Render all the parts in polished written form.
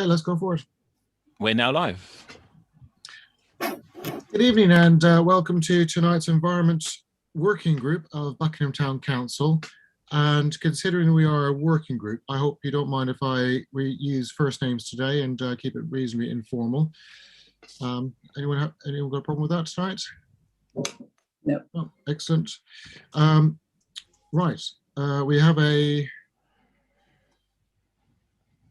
let's go for it. We're now live. Good evening and welcome to tonight's Environment Working Group of Buckingham Town Council. And considering we are a working group, I hope you don't mind if I use first names today and keep it reasonably informal. Anyone got a problem with that tonight? No. Oh, excellent. Right, we have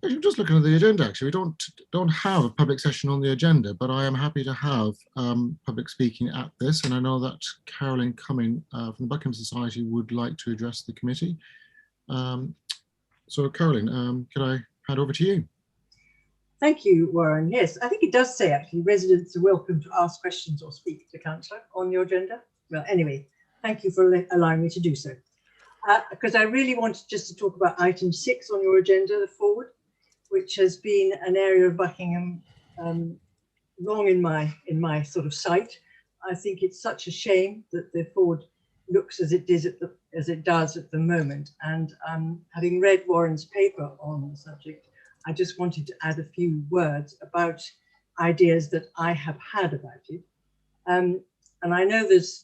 I'm just looking at the agenda. Actually, we don't have a public session on the agenda, but I am happy to have public speaking at this. And I know that Carolyn Cumming from the Buckingham Society would like to address the committee. So Carolyn, could I hand over to you? Thank you, Warren. Yes, I think it does say actually residents are welcome to ask questions or speak to councillor on your agenda. Well, anyway, thank you for allowing me to do so. Because I really wanted just to talk about item 6 on your agenda, the forward, which has been an area of Buckingham long in my sort of sight. I think it's such a shame that the forward looks as it does at the moment. And having read Warren's paper on the subject, I just wanted to add a few words about ideas that I have had about it. And I know there's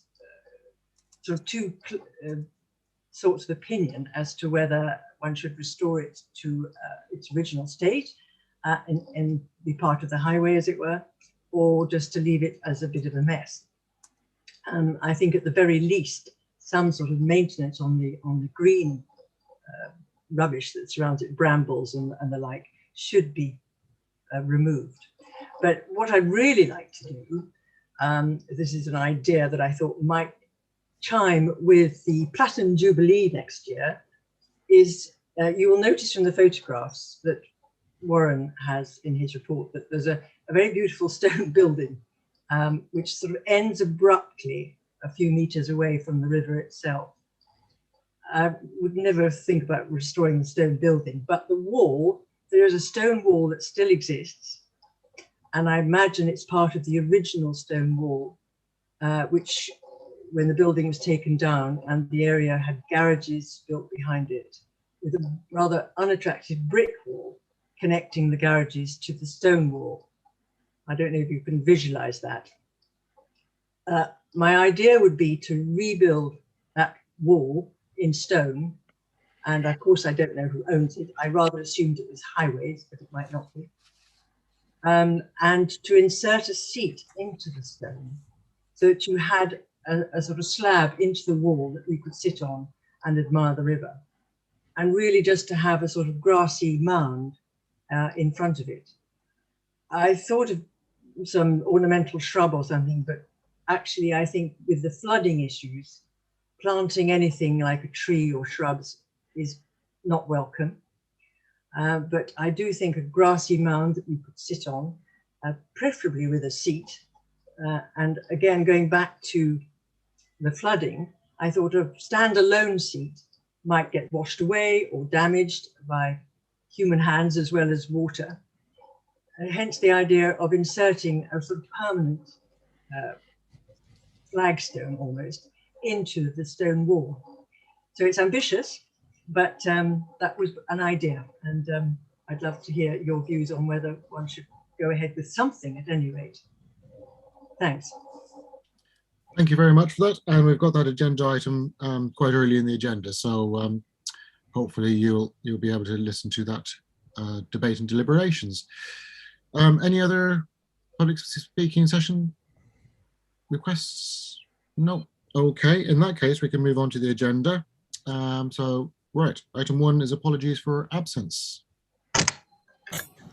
sort of two sorts of opinion as to whether one should restore it to its original state and be part of the highway, as it were, or just to leave it as a bit of a mess. I think at the very least, some sort of maintenance on the green rubbish that surrounds it, brambles and the like, should be removed. But what I'd really like to do, this is an idea that I thought might chime with the Platinum Jubilee next year, is you will notice from the photographs that Warren has in his report that there's a very beautiful stone building which sort of ends abruptly a few meters away from the river itself. I would never think about restoring the stone building, but the wall, there is a stone wall that still exists, and I imagine it's part of the original stone wall, which when the building was taken down and the area had garages built behind it, with a rather unattractive brick wall connecting the garages to the stone wall. I don't know if you can visualize that. My idea would be to rebuild that wall in stone. And of course, I don't know who owns it. I rather assumed it was Highways, but it might not be. And to insert a seat into the stone so that you had a sort of slab into the wall that we could sit on and admire the river. And really just to have a sort of grassy mound in front of it. I thought of some ornamental shrub or something, but actually I think with the flooding issues, planting anything like a tree or shrubs is not welcome. But I do think a grassy mound that we could sit on, preferably with a seat. And again, going back to the flooding, I thought a standalone seat might get washed away or damaged by human hands as well as water. And hence the idea of inserting a sort of permanent flagstone almost into the stone wall. So it's ambitious, but that was an idea. And I'd love to hear your views on whether one should go ahead with something at any rate. Thanks. Thank you very much for that. And we've got that agenda item quite early in the agenda. So hopefully you'll be able to listen to that debate and deliberations. Any other public speaking session requests? No. Okay, in that case, we can move on to the agenda. So, right, item 1 is apologies for absence.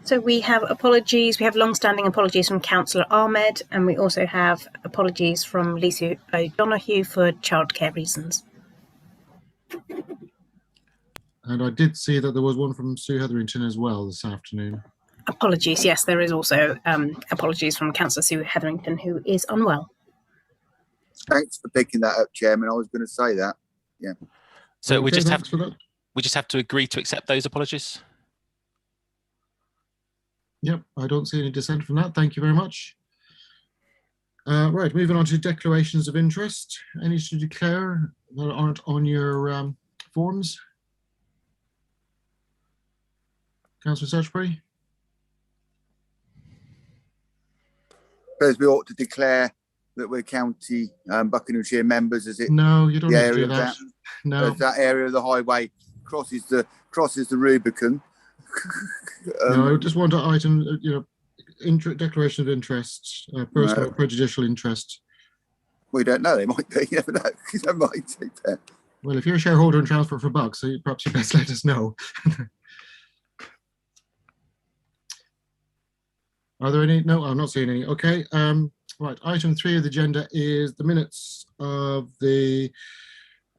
So we have apologies. We have long-standing apologies from Councillor Ahmed, and we also have apologies from Lisa O'Donoghue for childcare reasons. And I did see that there was one from Sue Hetherington as well this afternoon. Apologies, yes, there is also apologies from Councillor Sue Hetherington, who is unwell. Thanks for picking that up, Chairman. I was going to say that. Yeah. So okay, we just have to agree to accept those apologies. Yep, I don't see any dissent from that. Thank you very much. Right, moving on to declarations of interest. Any to declare that aren't on your forms? Councillor Sedgbury? suppose we ought to declare that we're county Buckinghamshire members, as it No, you don't the need to area do of that. that, No. as that area of the highway crosses the Rubicon. No, I just want to item, declaration of interest, personal or prejudicial interest. We don't know. They might be. You never know. They might take that. Well, if you're a shareholder in Transport for Bucks, so perhaps you best let us know. Are there any? No, I'm not seeing any. Okay. Right. Item 3 of the agenda is the minutes of the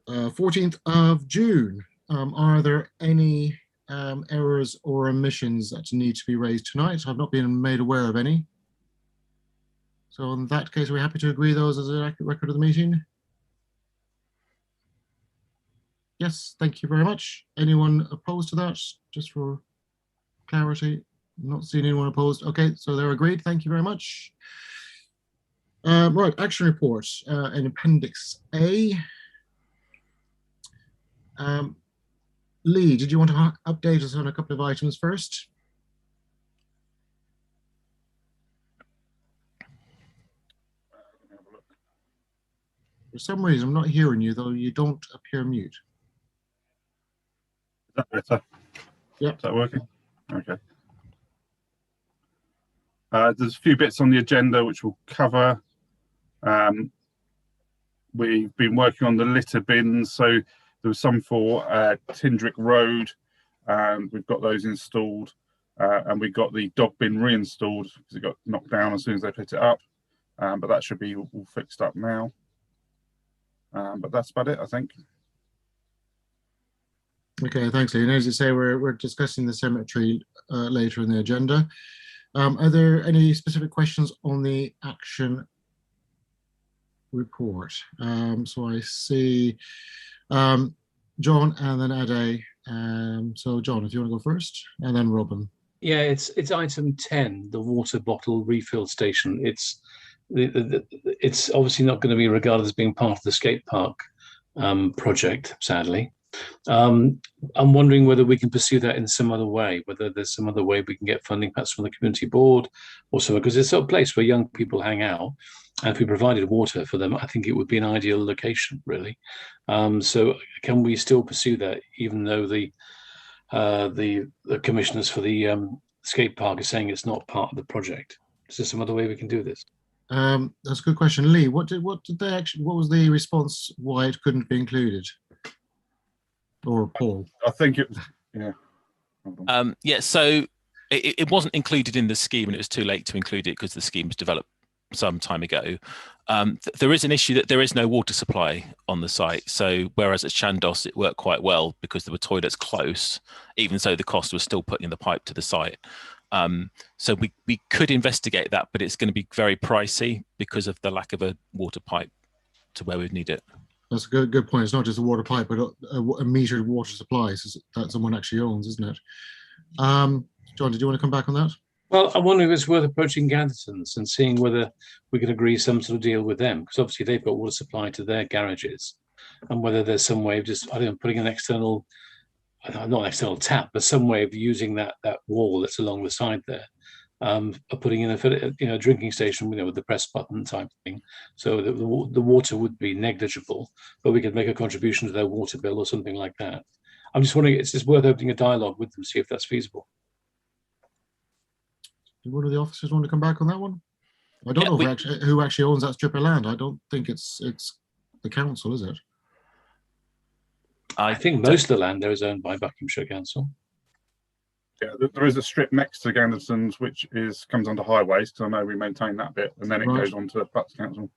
14th of June. Are there any errors or omissions that need to be raised tonight? I've not been made aware of any. So in that case, we're happy to agree those as an accurate record of the meeting. Yes, thank you very much. Anyone opposed to that? Just for clarity, I'm not seeing anyone opposed. Okay, so they're agreed. Thank you very much. Right, action reports in Appendix A. Lee, did you want to update us on a couple of items first? For some reason, I'm not hearing you, though you don't appear mute. Is that better? Yep. Is that working? Okay. There's a few bits on the agenda which we'll cover. We've been working on the litter bins, so there was some for Tindrick Road, and we've got those installed, and we got the dog bin reinstalled because it got knocked down as soon as they put it up, but that should be all fixed up now. But that's about it, I think. Okay, thanks, Lee. And as you say, we're discussing the cemetery later in the agenda. Are there any specific questions on the action report? So I see John and then Ade. So John, if you want to go first, and then Robin. Yeah, it's item 10, the water bottle refill station. It's obviously not going to be regarded as being part of the skate park project, sadly. I'm wondering whether we can pursue that in some other way, whether there's some other way we can get funding, perhaps from the community board or somewhere, because it's a place where young people hang out. And if we provided water for them, I think it would be an ideal location, really. So can we still pursue that, even though the commissioners for the skate park are saying it's not part of the project? Is there some other way we can do this? That's a good question, Lee. What was the response why it couldn't be included? Or Paul? I think it was, yeah. Yeah, so it wasn't included in the scheme, and it was too late to include it because the scheme was developed some time ago. There is an issue that there is no water supply on the site. So whereas at Chandos it worked quite well because there were toilets close, even so the cost was still putting the pipe to the site. So we could investigate that, but it's going to be very pricey because of the lack of a water pipe to where we need it. That's a good point. It's not just a water pipe, but a metered water supply that someone actually owns, isn't it? John, did you want to come back on that? Well, I'm wondering if it's worth approaching Ganderton's and seeing whether we could agree some sort of deal with them, because obviously they've got water supply to their garages, and whether there's some way of just, I don't know, putting an external, not an external tap, but some way of using that wall that's along the side there, putting in a drinking station, with the press button type thing, so that the water would be negligible, but we could make a contribution to their water bill or something like that. I'm just wondering, it's just worth opening a dialogue with them, see if that's feasible. Do one of the officers want to come back on that one? I don't know who actually owns that strip of land. I don't think it's the council, is it? I think most of the land there is owned by Buckinghamshire Council. Yeah, there is a strip next to Ganderson's which comes under highways, because I know we maintain that bit, and then it goes on to Bucks Council.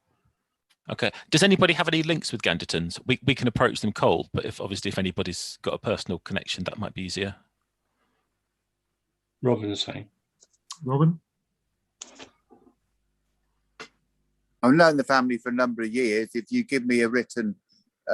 Okay. Does anybody have any links with Ganderton's? We can approach them cold, but if anybody's got a personal connection, that might be easier. Robin is saying. Robin? I've known the family for a number of years. If you give me a written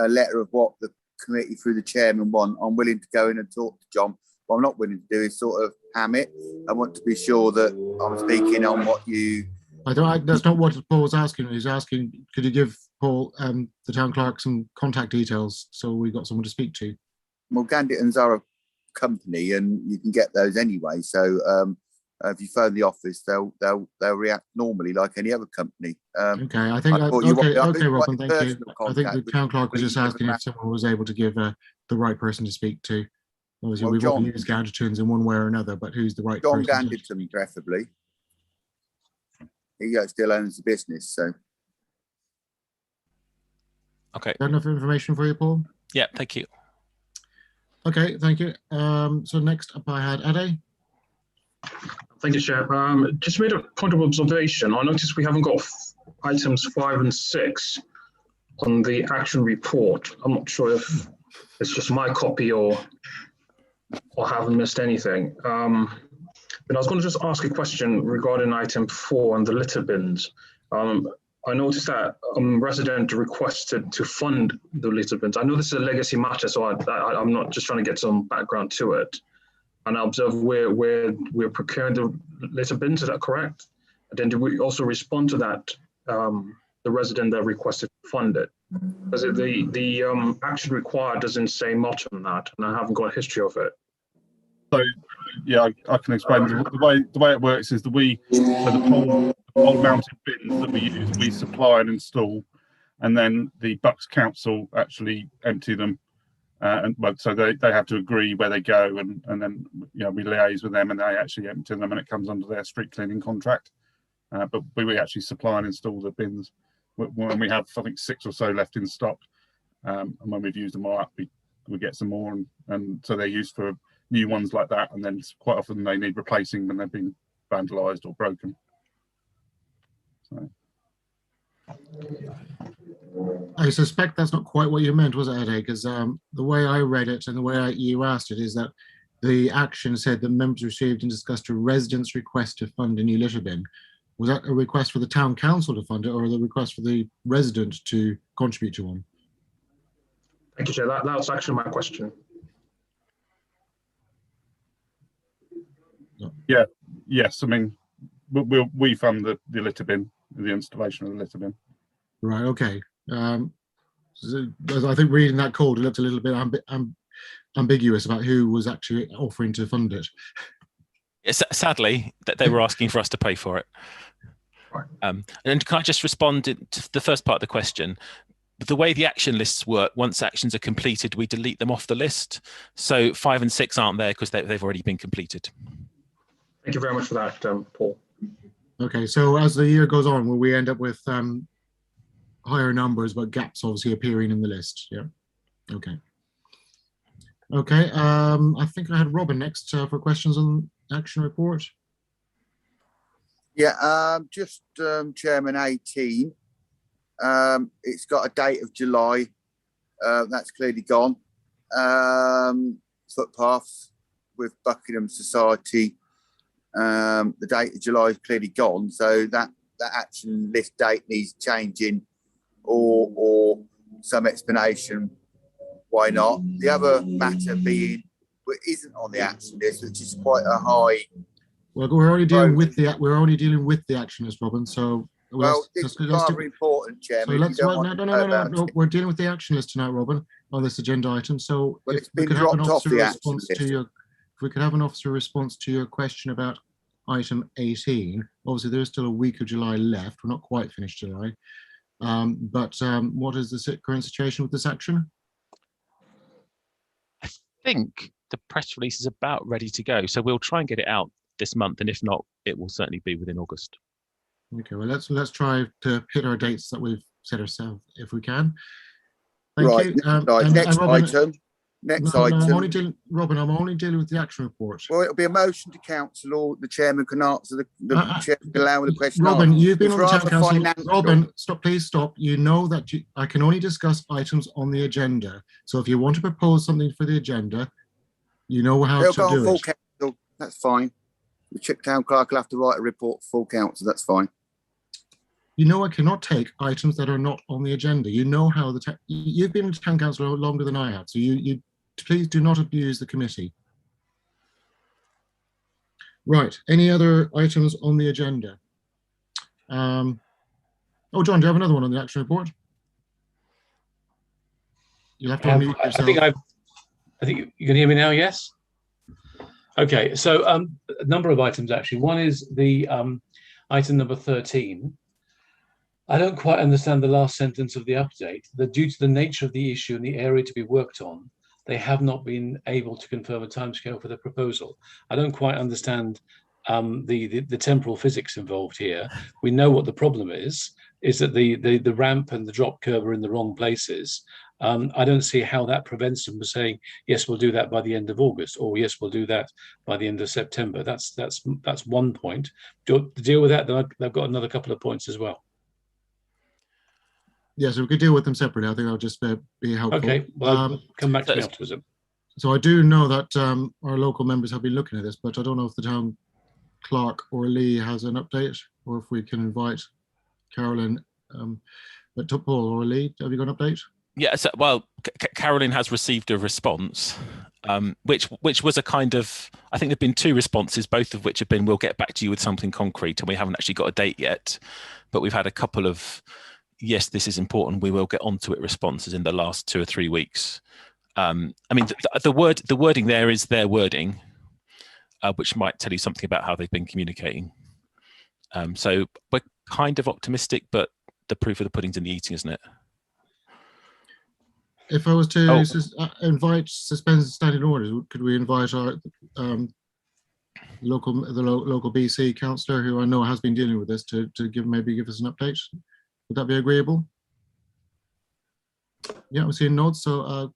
letter of what the committee through the chairman want, I'm willing to go in and talk to John. What I'm not willing to do is sort of ham it. I want to be sure that I'm speaking on what you... That's not what Paul was asking. He's asking, could you give Paul, the town clerk, some contact details so we got someone to speak to? Well, Ganderton's are a company and you can get those anyway. So If you phone the office, they'll react normally like any other company. Okay, I think thought you okay, wanted okay, Robin, thank you. personal I think the contact, town clerk was please just give asking them if someone was able to give the right person to speak to. Obviously, Well, we've all John- used Gadgetons in one way or another, but who's the right John person? Ganderton, preferably. He still owns the business, so. Okay. Got enough information for you, Paul? Yeah, thank you. Okay, thank you. So next up I had Ade. Thank you, Chair. Just made a point of observation. I noticed we haven't got items 5 and 6 on the action report. I'm not sure if it's just my copy or haven't missed anything. Then I was going to just ask a question regarding item 4 and the litter bins. I noticed that a resident requested to fund the litter bins. I know this is a legacy matter, so I'm not just trying to get some background to it. And I observe we're procuring the litter bins. Is that correct? And then do we also respond to that, the resident that requested to fund it? Because the action required doesn't say much on that, and I haven't got a history of it. So, yeah, I can explain. The way it works is that the pole mounted bins that we use, we supply and install, and then the Bucks Council actually empty them. So they have to agree where they go, and then we liaise with them, and they actually empty them, and it comes under their street cleaning contract. But we actually supply and install the bins when we have, I think, 6 or so left in stock, and when we've used them all up, we get some more, and so they're used for new ones like that, and then quite often they need replacing when they've been vandalised or broken. So. I suspect that's not quite what you meant, was it, Ade? Because the way I read it and the way you asked it is that the action said that members received and discussed a resident's request to fund a new litter bin. Was that a request for the town council to fund it, or the request for the resident to contribute to one? Thank you, Chair. That was actually my question. Yeah. Yes. I mean, we fund the litter bin, the installation of the litter bin. Right. Okay. So I think reading that code, it looked a little bit ambiguous about who was actually offering to fund it. Sadly, that they were asking for us to pay for it. And can I just respond to the first part of the question? The way the action lists work, once actions are completed, we delete them off the list. So 5 and 6 aren't there because they've already been completed. Thank you very much for that, Paul. Okay, so as the year goes on, will we end up with higher numbers, but gaps obviously appearing in the list? Yeah. Okay. Okay. I think I had Robin next for questions on action report. Yeah, Chairman 18. It's got a date of July. That's clearly gone. Footpaths with Buckingham Society. The date of July is clearly gone, so that action list date needs changing, or some explanation why not. The other matter being isn't on the action list, which is quite a high. Well, we're only dealing with the action list, Robin. So it's rather important, Chairman. So no. We're dealing with the action list tonight, Robin, on this agenda item. So well, it's been dropped off the action list. If we could have an officer response to your question about item 18. Obviously, there is still a week of July left. We're not quite finished July. But what is the current situation with this action? I think the press release is about ready to go. So we'll try and get it out this month. And if not, it will certainly be within August. Okay, well, let's try to hit our dates that we've set ourselves if we can. Thank you. Next item. I'm only dealing with the action report. Well, it'll be a motion to council, or the chairman can answer the chairman can allow the question. Robin, you've been on the town council. Robin, please stop. You know that I can only discuss items on the agenda. So if you want to propose something for the agenda, you know how to do full it. Council. That's fine. The town clerk will have to write a report for full council. That's fine. You know I cannot take items that are not on the agenda. You know how you've been in the town council longer than I have, so you please do not abuse the committee. Right. Any other items on the agenda? Oh, John, do you have another one on the action report? You'll have to unmute yourself. I think you can hear me now. Yes. Okay, so a number of items actually. One is the item number 13. I don't quite understand the last sentence of the update, that due to the nature of the issue and the area to be worked on, they have not been able to confirm a timescale for the proposal. I don't quite understand the temporal physics involved here. We know what the problem is that the ramp and the drop curve are in the wrong places. I don't see how that prevents them from saying, yes, we'll do that by the end of August, or yes, we'll do that by the end of September. That's one point. To deal with that, then I've got another couple of points as well. Yeah, so we could deal with them separately. I think that would just be helpful. Okay, well, I'll come back to me afterwards. So I do know that our local members have been looking at this, but I don't know if the town clerk or Lee has an update, or if we can invite Carolyn. But Paul or Lee, have you got an update? Yeah, so, well, Carolyn has received a response, which was a kind of, I think there've been 2 responses, both of which have been, we'll get back to you with something concrete, and we haven't actually got a date yet. But we've had a couple of, yes, this is important, we will get onto it responses in the last 2 or 3 weeks. I mean, the wording there is their wording, which might tell you something about how they've been communicating. So we're kind of optimistic, but the proof of the pudding's in the eating, isn't it? If I was to invite suspended standing orders, could we invite our local BC councillor, who I know has been dealing with this, to maybe give us an update? Would that be agreeable? Yeah, I'm seeing nods. So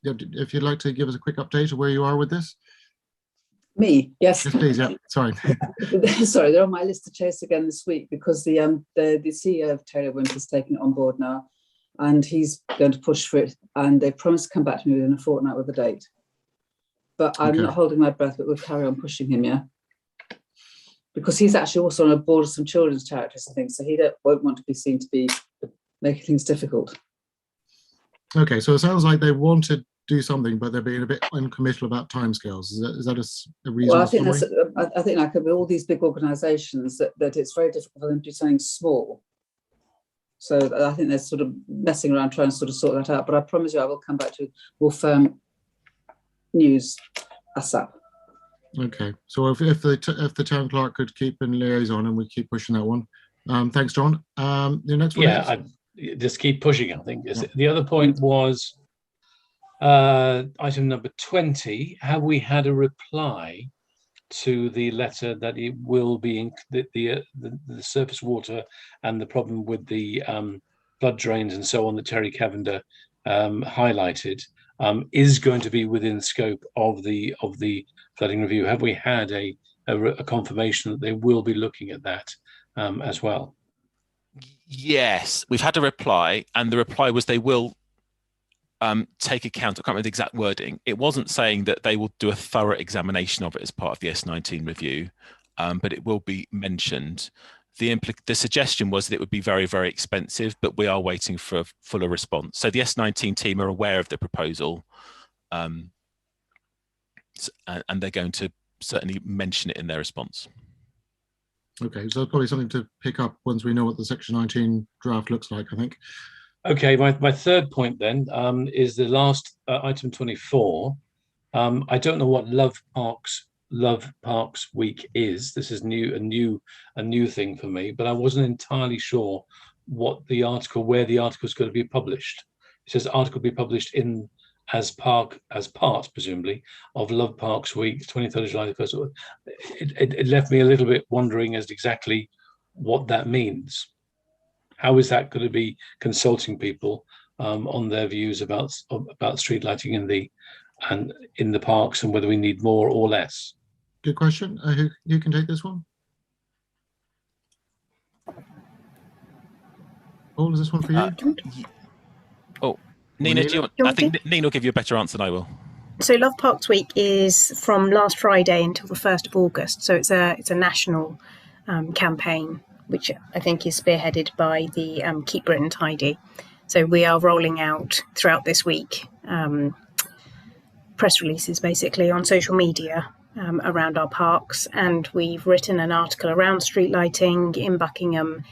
if you'd like to give us a quick update of where you are with this. Me, yes. Yes, please. Yeah, sorry. Sorry, they're on my list to chase again this week, because the CEO of Taylor Wimpey has taken it on board now, and he's going to push for it, and they promised to come back to me within a fortnight with a date. But I'm not holding my breath, but we'll carry on pushing him, yeah? Because he's actually also on a board of some children's charities and things, so he won't want to be seen to be making things difficult. Okay, so it sounds like they want to do something, but they're being a bit uncommittal about timescales. Is that a reasonable Well, I think like with all these big organisations, that it's very difficult for them to do something small. So I think they're sort of messing around trying to sort that out. But I promise you, I will come back to more firm news ASAP. Okay, so if the town clerk could keep in liaison and we keep pushing that one. Thanks, John. The next one. Yeah, I just keep pushing, I think. Yeah. The other point was item number 20. Have we had a reply to the letter that it will be the surface water and the problem with the flood drains and so on that Terry Cavender highlighted is going to be within scope of the flooding review? Have we had a confirmation that they will be looking at that as well? Yes, we've had a reply, and the reply was they will take account. I can't remember the exact wording. It wasn't saying that they will do a thorough examination of it as part of the S19 review, but it will be mentioned. The suggestion was that it would be very, very expensive, but we are waiting for a fuller response. So the S19 team are aware of the proposal, and they're going to certainly mention it in their response. Okay, so probably something to pick up once we know what the Section 19 draft looks like, I think. Okay, my third point then is the last item 24. I don't know what Love Parks Week is. This is a new thing for me, but I wasn't entirely sure where the article is going to be published. It says article be published as part presumably of Love Parks Week, 23rd of July, the 1st. It left me a little bit wondering as to exactly what that means. How is that going to be consulting people on their views about street lighting in the parks, and whether we need more or less? Good question. Who can take this one? Paul, is this one for you? Nina, I think Nina will give you a better answer than I will. So Love Parks Week is from last Friday until the 1st of August. So it's a national campaign, which I think is spearheaded by the Keep Britain Tidy. So we are rolling out throughout this week press releases basically on social media around our parks. And we've written an article around street lighting in Buckingham,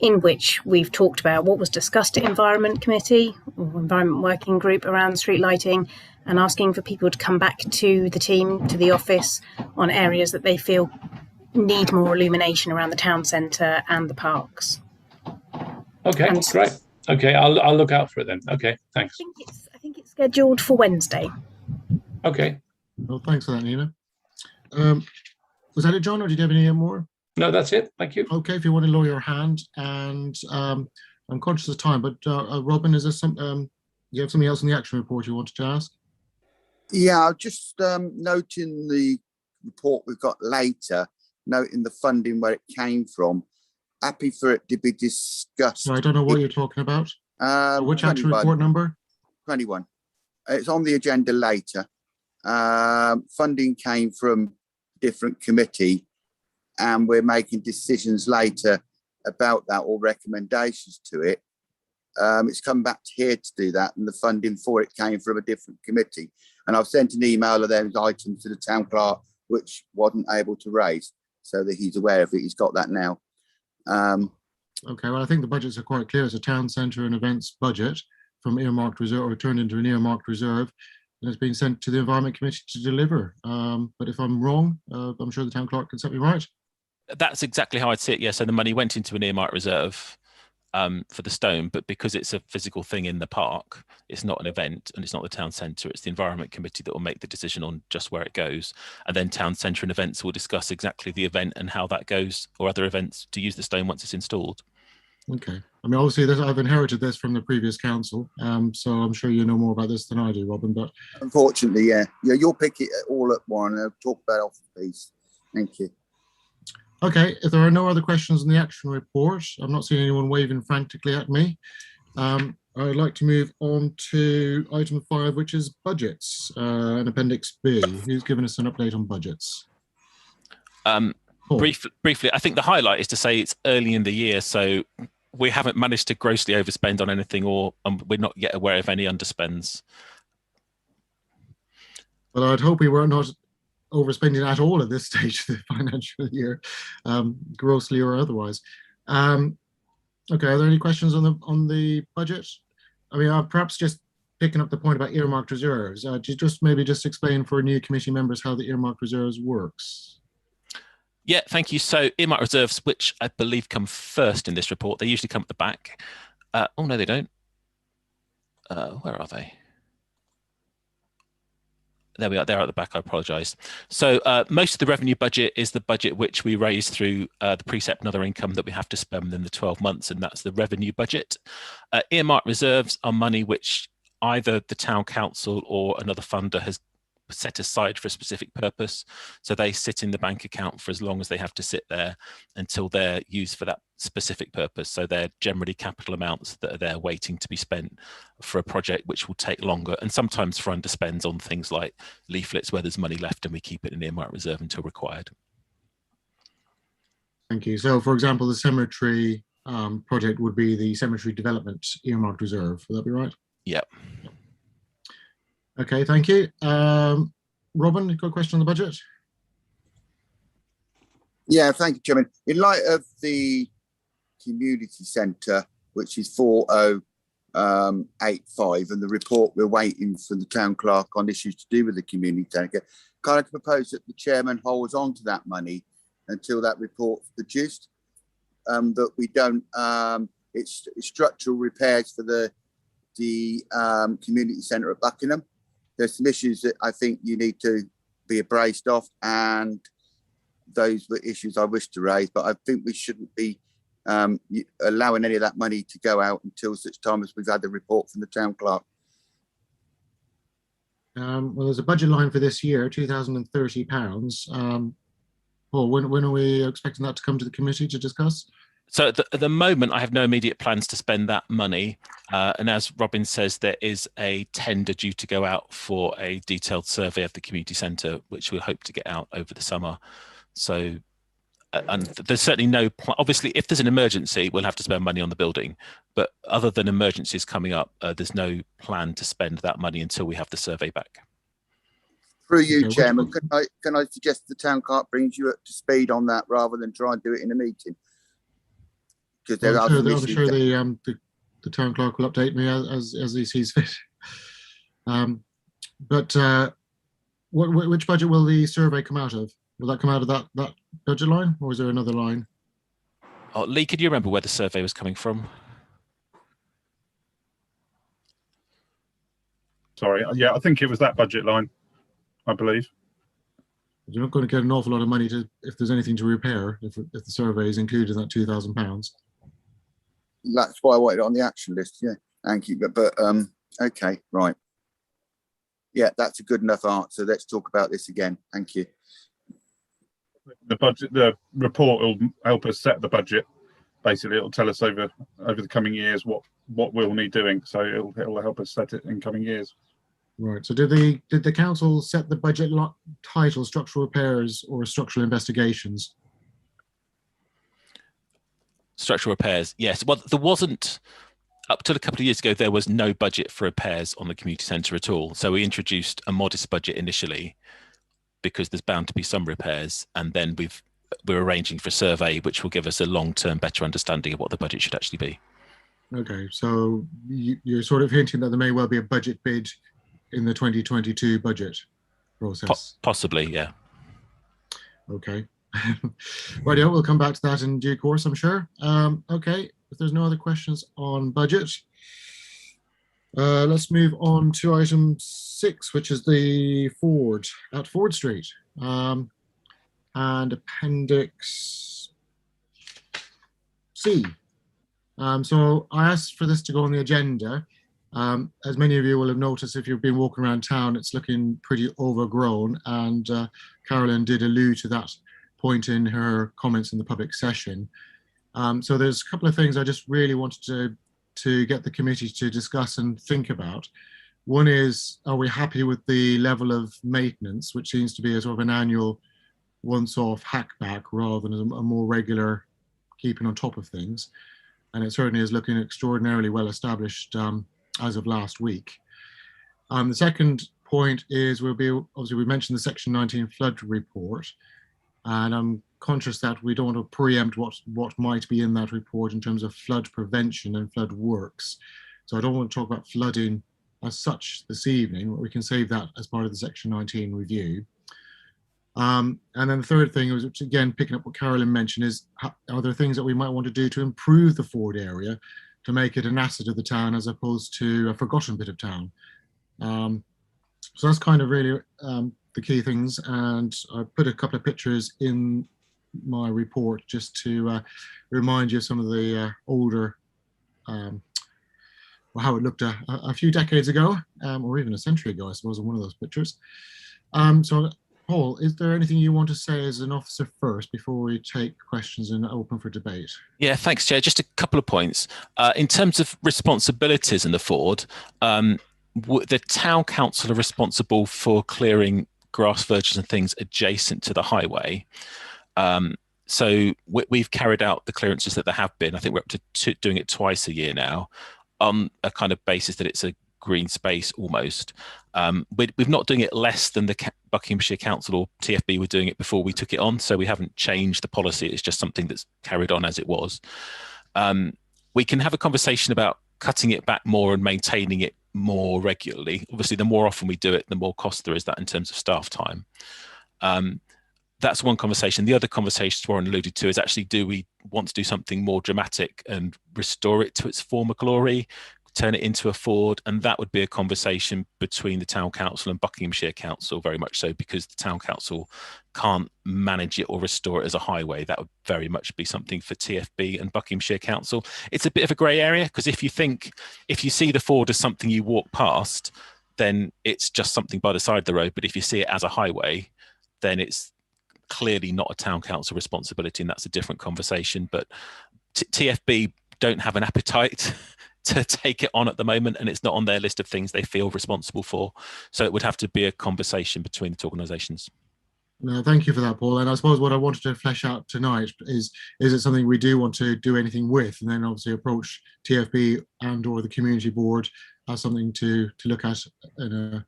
in which we've talked about what was discussed at Environment Committee or Environment Working Group around street lighting, and asking for people to come back to the team, to the office, on areas that they feel need more illumination around the town centre and the parks. Okay, And great. Okay, I'll look out for it then. Okay, thanks. I think it's scheduled for Wednesday. Okay. Well, thanks for that, Nina. Was that it, John, or did you have any more? No, that's it. Thank you. Okay, if you want to lower your hand, and I'm conscious of time, but Robin, is there some? You have something else in the action report you wanted to ask? Yeah, I'll just noting the report we've got later, noting the funding where it came from. Happy for it to be discussed. So I don't know what you're talking about. Which action report number? 21. It's on the agenda later. Funding came from a different committee, and we're making decisions later about that or recommendations to it. It's come back here to do that, and the funding for it came from a different committee. And I've sent an email of those items to the town clerk, which wasn't able to raise, so that he's aware of it. He's got that now. Okay, well, I think the budgets are quite clear. It's a town centre and events budget from earmarked reserve, or turned into an earmarked reserve, and it's been sent to the Environment Committee to deliver. But if I'm wrong, I'm sure the town clerk can set me right. That's exactly how I'd see it. Yeah, so the money went into an earmarked reserve for the stone, but because it's a physical thing in the park, it's not an event and it's not the town centre, it's the Environment Committee that will make the decision on just where it goes. And then town centre and events will discuss exactly the event and how that goes, or other events to use the stone once it's installed. Okay. I mean, obviously, I've inherited this from the previous council, so I'm sure you know more about this than I do, Robin. But unfortunately, yeah, you'll pick it all up, Warren, and I'll talk about it off the piece. Thank you. Okay, if there are no other questions in the action report, I'm not seeing anyone waving frantically at me. I'd like to move on to item 5, which is budgets, and Appendix B. Who's given us an update on budgets? Briefly, I think the highlight is to say it's early in the year, so we haven't managed to grossly overspend on anything, or we're not yet aware of any underspends. Well, I'd hope we were not overspending at all at this stage of the financial year, grossly or otherwise. Okay, are there any questions on the budget? I mean, perhaps just picking up the point about earmarked reserves. Maybe just explain for new committee members how the earmarked reserves works. Yeah, thank you. So earmarked reserves, which I believe come first in this report, they usually come at the back. Oh no, they don't. Where are they? There we are. They're at the back. I apologise. So most of the revenue budget is the budget which we raise through the precept and other income that we have to spend within the 12 months, and that's the revenue budget. Earmarked reserves are money which either the town council or another funder has set aside for a specific purpose. So they sit in the bank account for as long as they have to sit there until they're used for that specific purpose. So they're generally capital amounts that are there waiting to be spent for a project which will take longer, and sometimes for underspends on things like leaflets where there's money left and we keep it in earmarked reserve until required. Thank you. So for example, the cemetery project would be the cemetery development earmarked reserve. Would that be right? Yeah. Okay, thank you. Robin, you got a question on the budget? Yeah, thank you, Chairman. In light of the community centre, which is 4085, and the report we're waiting for the town clerk on issues to do with the community centre, can I propose that the chairman holds on to that money until that report's produced? That we don't, it's structural repairs for the community centre at Buckingham. There's some issues that I think you need to be abreast of, and those were issues I wish to raise, but I think we shouldn't be allowing any of that money to go out until such time as we've had the report from the town clerk. Well, there's a budget line for this year, £2,030. Paul, when are we expecting that to come to the committee to discuss? So at the moment, I have no immediate plans to spend that money. And as Robin says, there is a tender due to go out for a detailed survey of the community centre, which we'll hope to get out over the summer. So, and there's certainly no plan. Obviously, if there's an emergency, we'll have to spend money on the building. But other than emergencies coming up, there's no plan to spend that money until we have the survey back. Through you, okay, Chairman, can I suggest the town clerk brings you up to speed on that rather than try and do it in a meeting? because there are some I'm issues. sure the town clerk will update me as he sees fit. But which budget will the survey come out of? Will that come out of that budget line, or is there another line? Oh, Lee, could you remember where the survey was coming from? Sorry, yeah, I think it was that budget line, I believe. You're not going to get an awful lot of money if there's anything to repair, if the survey is included in that £2,000. That's why I wanted it on the action list. Yeah, thank you. But okay, right. Yeah, that's a good enough answer. Let's talk about this again. Thank you. The report will help us set the budget. Basically, it'll tell us over the coming years what we'll need doing. So it'll help us set it in coming years. Right. So did the council set the budget title structural repairs or structural investigations? Structural repairs, yes. Well, there wasn't, up till a couple of years ago, there was no budget for repairs on the community centre at all. So we introduced a modest budget initially because there's bound to be some repairs, and then we're arranging for a survey which will give us a long-term better understanding of what the budget should actually be. Okay, so you're sort of hinting that there may well be a budget bid in the 2022 budget process. Possibly, yeah. Okay. Right, yeah, we'll come back to that in due course, I'm sure. Okay, if there's no other questions on budget, let's move on to item 6, which is the Ford at Ford Street, and Appendix C. So I asked for this to go on the agenda. As many of you will have noticed, if you've been walking around town, it's looking pretty overgrown, and Carolyn did allude to that point in her comments in the public session. So there's a couple of things I just really wanted to get the committee to discuss and think about. One is, are we happy with the level of maintenance, which seems to be a sort of an annual once-off hackback rather than a more regular keeping on top of things? And it certainly is looking extraordinarily well established as of last week. The second point is obviously we mentioned the Section 19 flood report, and I'm conscious that we don't want to preempt what might be in that report in terms of flood prevention and flood works. So I don't want to talk about flooding as such this evening, but we can save that as part of the Section 19 review. And then the third thing was, which again, picking up what Carolyn mentioned, is are there things that we might want to do to improve the Ford area to make it an asset of the town as opposed to a forgotten bit of town? So that's kind of really the key things, and I put a couple of pictures in my report just to remind you of some of the older, how it looked a few decades ago, or even a century ago, I suppose, in one of those pictures. So Paul, is there anything you want to say as an officer first before we take questions and open for debate? Yeah, thanks, Chair. Just a couple of points. In terms of responsibilities in the Ford, the town council are responsible for clearing grass verges and things adjacent to the highway. So we've carried out the clearances that there have been. I think we're up to doing it twice a year now on a kind of basis that it's a green space almost. We're not doing it less than the Buckinghamshire Council or TFB were doing it before we took it on. So we haven't changed the policy. It's just something that's carried on as it was. We can have a conversation about cutting it back more and maintaining it more regularly. Obviously, the more often we do it, the more cost there is that in terms of staff time. That's one conversation. The other conversation Warren alluded to is actually, do we want to do something more dramatic and restore it to its former glory, turn it into a Ford? And that would be a conversation between the town council and Buckinghamshire Council, very much so, because the town council can't manage it or restore it as a highway. That would very much be something for TFB and Buckinghamshire Council. It's a bit of a grey area, because if you see the Ford as something you walk past, then it's just something by the side of the road. But if you see it as a highway, then it's clearly not a town council responsibility, and that's a different conversation. But TFB don't have an appetite to take it on at the moment, and it's not on their list of things they feel responsible for. So it would have to be a conversation between the two organisations. No, thank you for that, Paul. And I suppose what I wanted to flesh out tonight is it something we do want to do anything with, and then obviously approach TFB and or the community board as something to look at in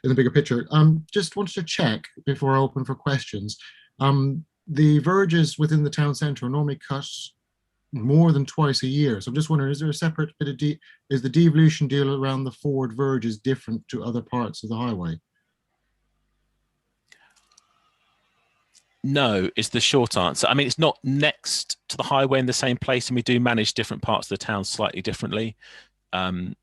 the bigger picture. Just wanted to check before I open for questions. The verges within the town centre are normally cut more than twice a year. So I'm just wondering, is there a separate bit of is the devolution deal around the forward verges different to other parts of the highway? No, is the short answer. I mean, it's not next to the highway in the same place, and we do manage different parts of the town slightly differently. And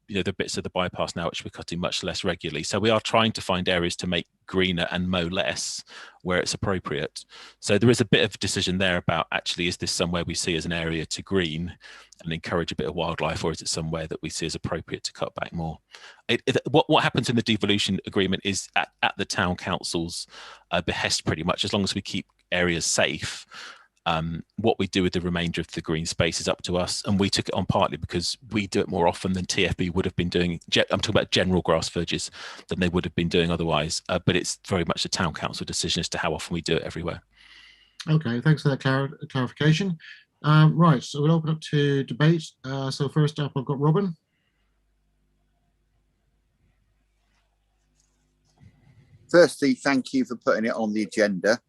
you know, the bits of the bypass now which we're cutting much less regularly. So we are trying to find areas to make greener and mow less where it's appropriate. So there is a bit of decision there about, actually, is this somewhere we see as an area to green and encourage a bit of wildlife, or is it somewhere that we see as appropriate to cut back more? What happens in the devolution agreement is at the town council's behest, pretty much, as long as we keep areas safe. What we do with the remainder of the green space is up to us, and we took it on partly because we do it more often than TFB would have been doing. I'm talking about general grass verges than they would have been doing otherwise, but it's very much a town council decision as to how often we do it everywhere. Okay, thanks for that clarification. Right, so we'll open up to debate. So first up, I've got Robin. Firstly, thank you for putting it on the agenda.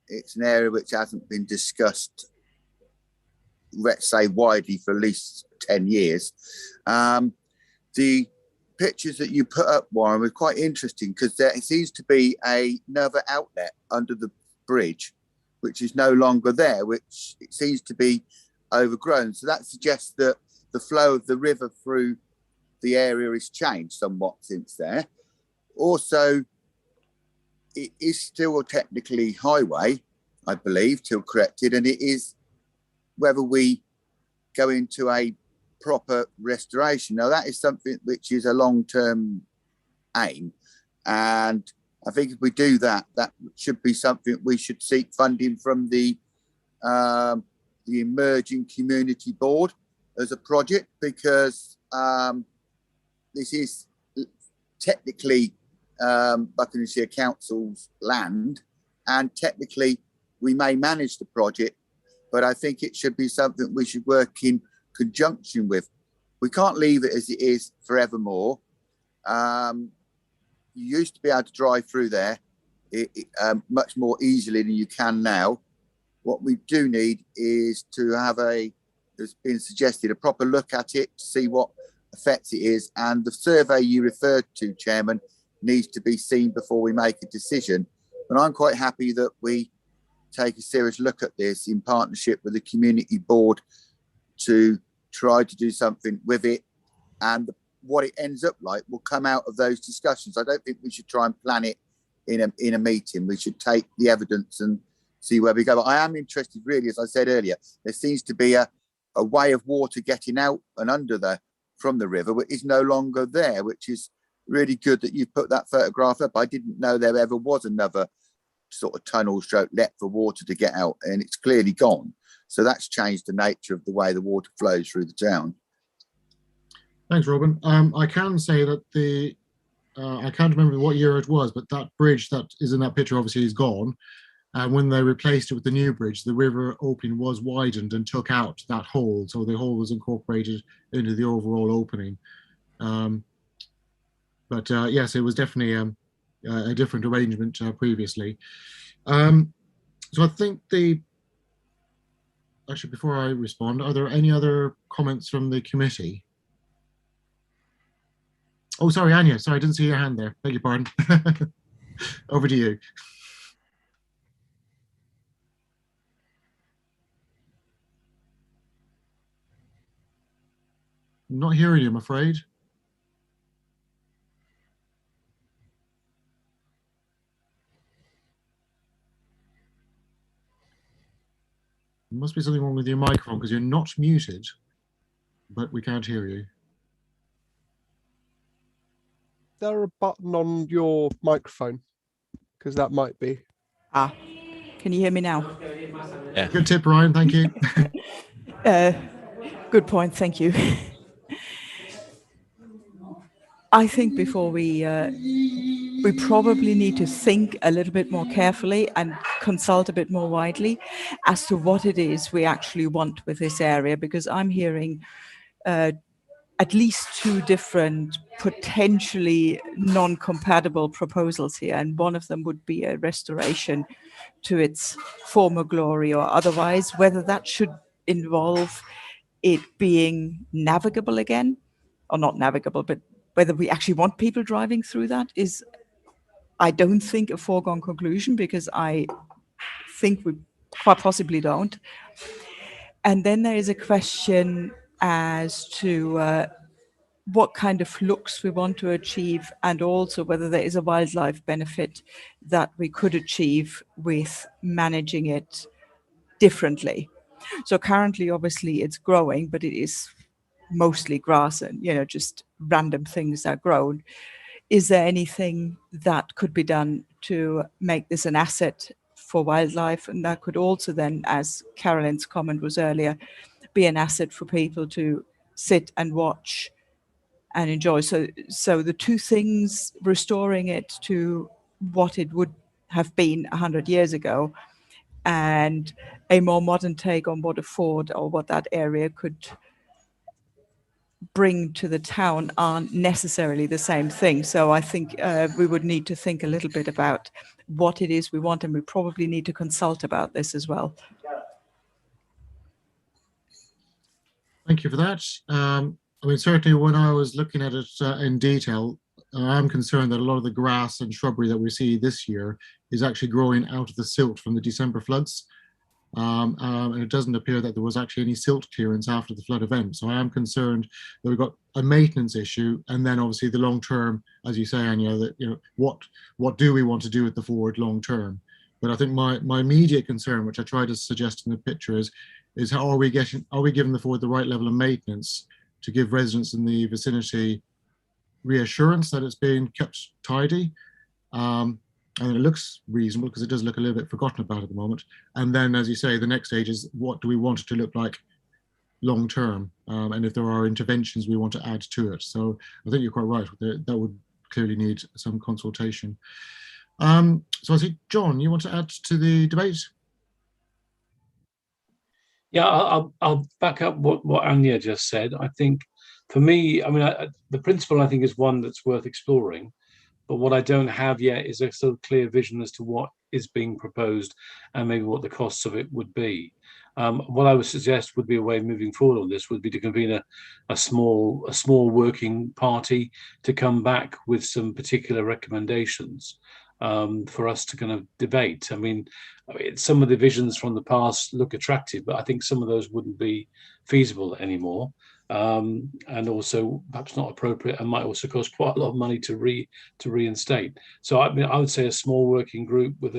It's an area which hasn't been discussed, let's say, widely for at least 10 years. The pictures that you put up, Warren, were quite interesting because there seems to be another outlet under the bridge, which is no longer there, which it seems to be overgrown. So that suggests that the flow of the river through the area has changed somewhat since there. Also, it is still technically highway, I believe, till corrected, and it is whether we go into a proper restoration. Now, that is something which is a long-term aim, and I think if we do that, that should be something we should seek funding from the Emerging Community Board as a project, because this is technically Buckinghamshire Council's land, and technically we may manage the project, but I think it should be something we should work in conjunction with. We can't leave it as it is forevermore. You used to be able to drive through there much more easily than you can now. What we do need is to have there's been suggested, a proper look at it, to see what effects it is, and the survey you referred to, Chairman, needs to be seen before we make a decision. And I'm quite happy that we take a serious look at this in partnership with the community board to try to do something with it, and what it ends up like will come out of those discussions. I don't think we should try and plan it in a meeting. We should take the evidence and see where we go. But I am interested, really, as I said earlier, there seems to be a way of water getting out and under from the river, which is no longer there, which is really good that you've put that photograph up. I didn't know there ever was another sort of tunnel stroke let for water to get out, and it's clearly gone. So that's changed the nature of the way the water flows through the town. Thanks, Robin. I can say that I can't remember what year it was, but that bridge that is in that picture obviously is gone. And when they replaced it with the new bridge, the river opening was widened and took out that hole. So the hole was incorporated into the overall opening. But yes, it was definitely a different arrangement previously. So I think actually, before I respond, are there any other comments from the committee? Oh, sorry, Anya. Sorry, I didn't see your hand there. Beg your pardon. Over to you. I'm not hearing you, I'm afraid. There must be something wrong with your microphone because you're not muted, but we can't hear you. Is there a button on your microphone? Because that might be. Ah, can you hear me now? Yeah. Good tip, Ryan. Thank you. Good point. Thank you. I think before we probably need to think a little bit more carefully and consult a bit more widely as to what it is we actually want with this area, because I'm hearing at least two different potentially non-compatible proposals here, and one of them would be a restoration to its former glory or otherwise. Whether that should involve it being navigable again, or not navigable, but whether we actually want people driving through that is, I don't think, a foregone conclusion, because I think we quite possibly don't. And then there is a question as to what kind of looks we want to achieve, and also whether there is a wildlife benefit that we could achieve with managing it differently. So currently, obviously, it's growing, but it is mostly grass and, just random things that grow. Is there anything that could be done to make this an asset for wildlife? And that could also then, as Carolyn's comment was earlier, be an asset for people to sit and watch and enjoy. So the two things, restoring it to what it would have been 100 years ago, and a more modern take on what a ford or what that area could bring to the town, aren't necessarily the same thing. So I think we would need to think a little bit about what it is we want, and we probably need to consult about this as well. Thank you for that. I mean, certainly when I was looking at it in detail, I'm concerned that a lot of the grass and shrubbery that we see this year is actually growing out of the silt from the December floods. And it doesn't appear that there was actually any silt clearance after the flood event. So I am concerned that we've got a maintenance issue, and then obviously the long term, as you say, Anya, that what do we want to do with the ford long term? But I think my immediate concern, which I tried to suggest in the picture, is how are we giving the ford the right level of maintenance to give residents in the vicinity reassurance that it's being kept tidy. And it looks reasonable, because it does look a little bit forgotten about at the moment. And then, as you say, the next stage is, what do we want it to look like long term? And if there are interventions we want to add to it. So I think you're quite right. That would clearly need some consultation. So I think, John, you want to add to the debate? Yeah, I'll back up what Anya just said. I think for me, I mean, the principle I think is one that's worth exploring. But what I don't have yet is a sort of clear vision as to what is being proposed and maybe what the costs of it would be. What I would suggest would be a way of moving forward on this would be to convene a small working party to come back with some particular recommendations for us to kind of debate. I mean, some of the visions from the past look attractive, but I think some of those wouldn't be feasible anymore. And also perhaps not appropriate, and might also cost quite a lot of money to reinstate. So I mean, I would say a small working group with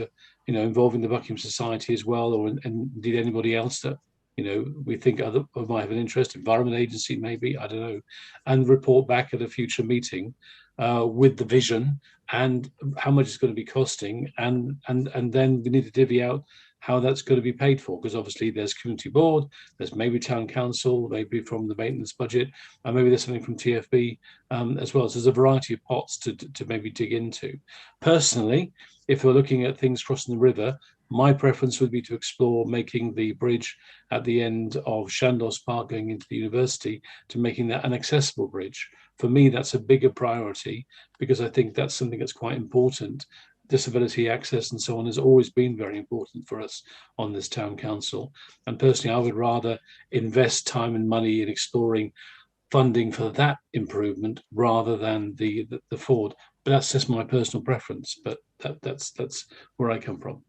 involving the Buckingham Society as well, or and indeed anybody else that we think might have an interest, Environment Agency maybe, I don't know, and report back at a future meeting with the vision and how much it's going to be costing, and then we need to divvy out how that's going to be paid for, because obviously there's community board, there's maybe town council, maybe from the maintenance budget, and maybe there's something from TFB as well. So there's a variety of pots to maybe dig into. Personally, if we're looking at things crossing the river, my preference would be to explore making the bridge at the end of Chandos Park going into the university, to making that an accessible bridge. For me, that's a bigger priority, because I think that's something that's quite important. Disability access and so on has always been very important for us on this town council. And personally, I would rather invest time and money in exploring funding for that improvement rather than the ford. But that's just my personal preference. But that's where I come from.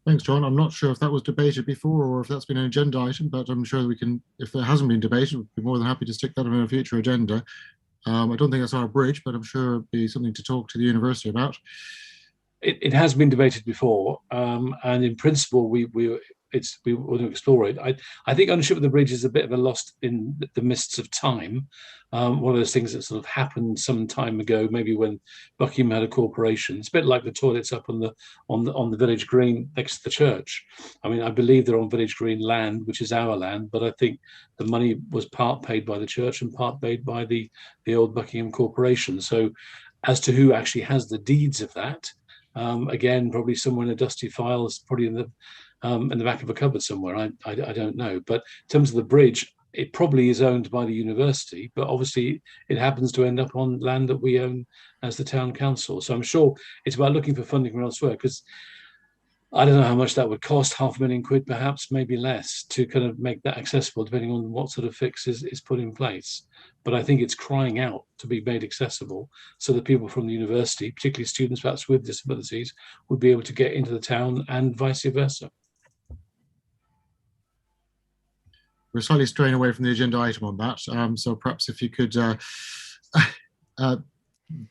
Thanks, John. I'm not sure if that was debated before or if that's been an agenda item, but I'm sure we can, if there hasn't been debated, we'd be more than happy to stick that on a future agenda. I don't think that's our bridge, but I'm sure it'd be something to talk to the university about. It has been debated before, and in principle, we want to explore it. I think ownership of the bridge is a bit of a lost in the mists of time. One of those things that sort of happened some time ago, maybe when Buckingham had a corporation. It's a bit like the toilets up on the village green next to the church. I mean, I believe they're on village green land, which is our land, but I think the money was part paid by the church and part paid by the old Buckingham corporation. So, as to who actually has the deeds of that, again, probably somewhere in a dusty file, probably in the back of a cupboard somewhere. I don't know. But in terms of the bridge, it probably is owned by the university, but obviously it happens to end up on land that we own as the town council. So I'm sure it's about looking for funding from elsewhere, because I don't know how much that would cost, £500,000 perhaps, maybe less, to kind of make that accessible, depending on what sort of fix is put in place. But I think it's crying out to be made accessible so that people from the university, particularly students perhaps with disabilities, would be able to get into the town and vice versa. We're slightly straying away from the agenda item on that. So perhaps if you could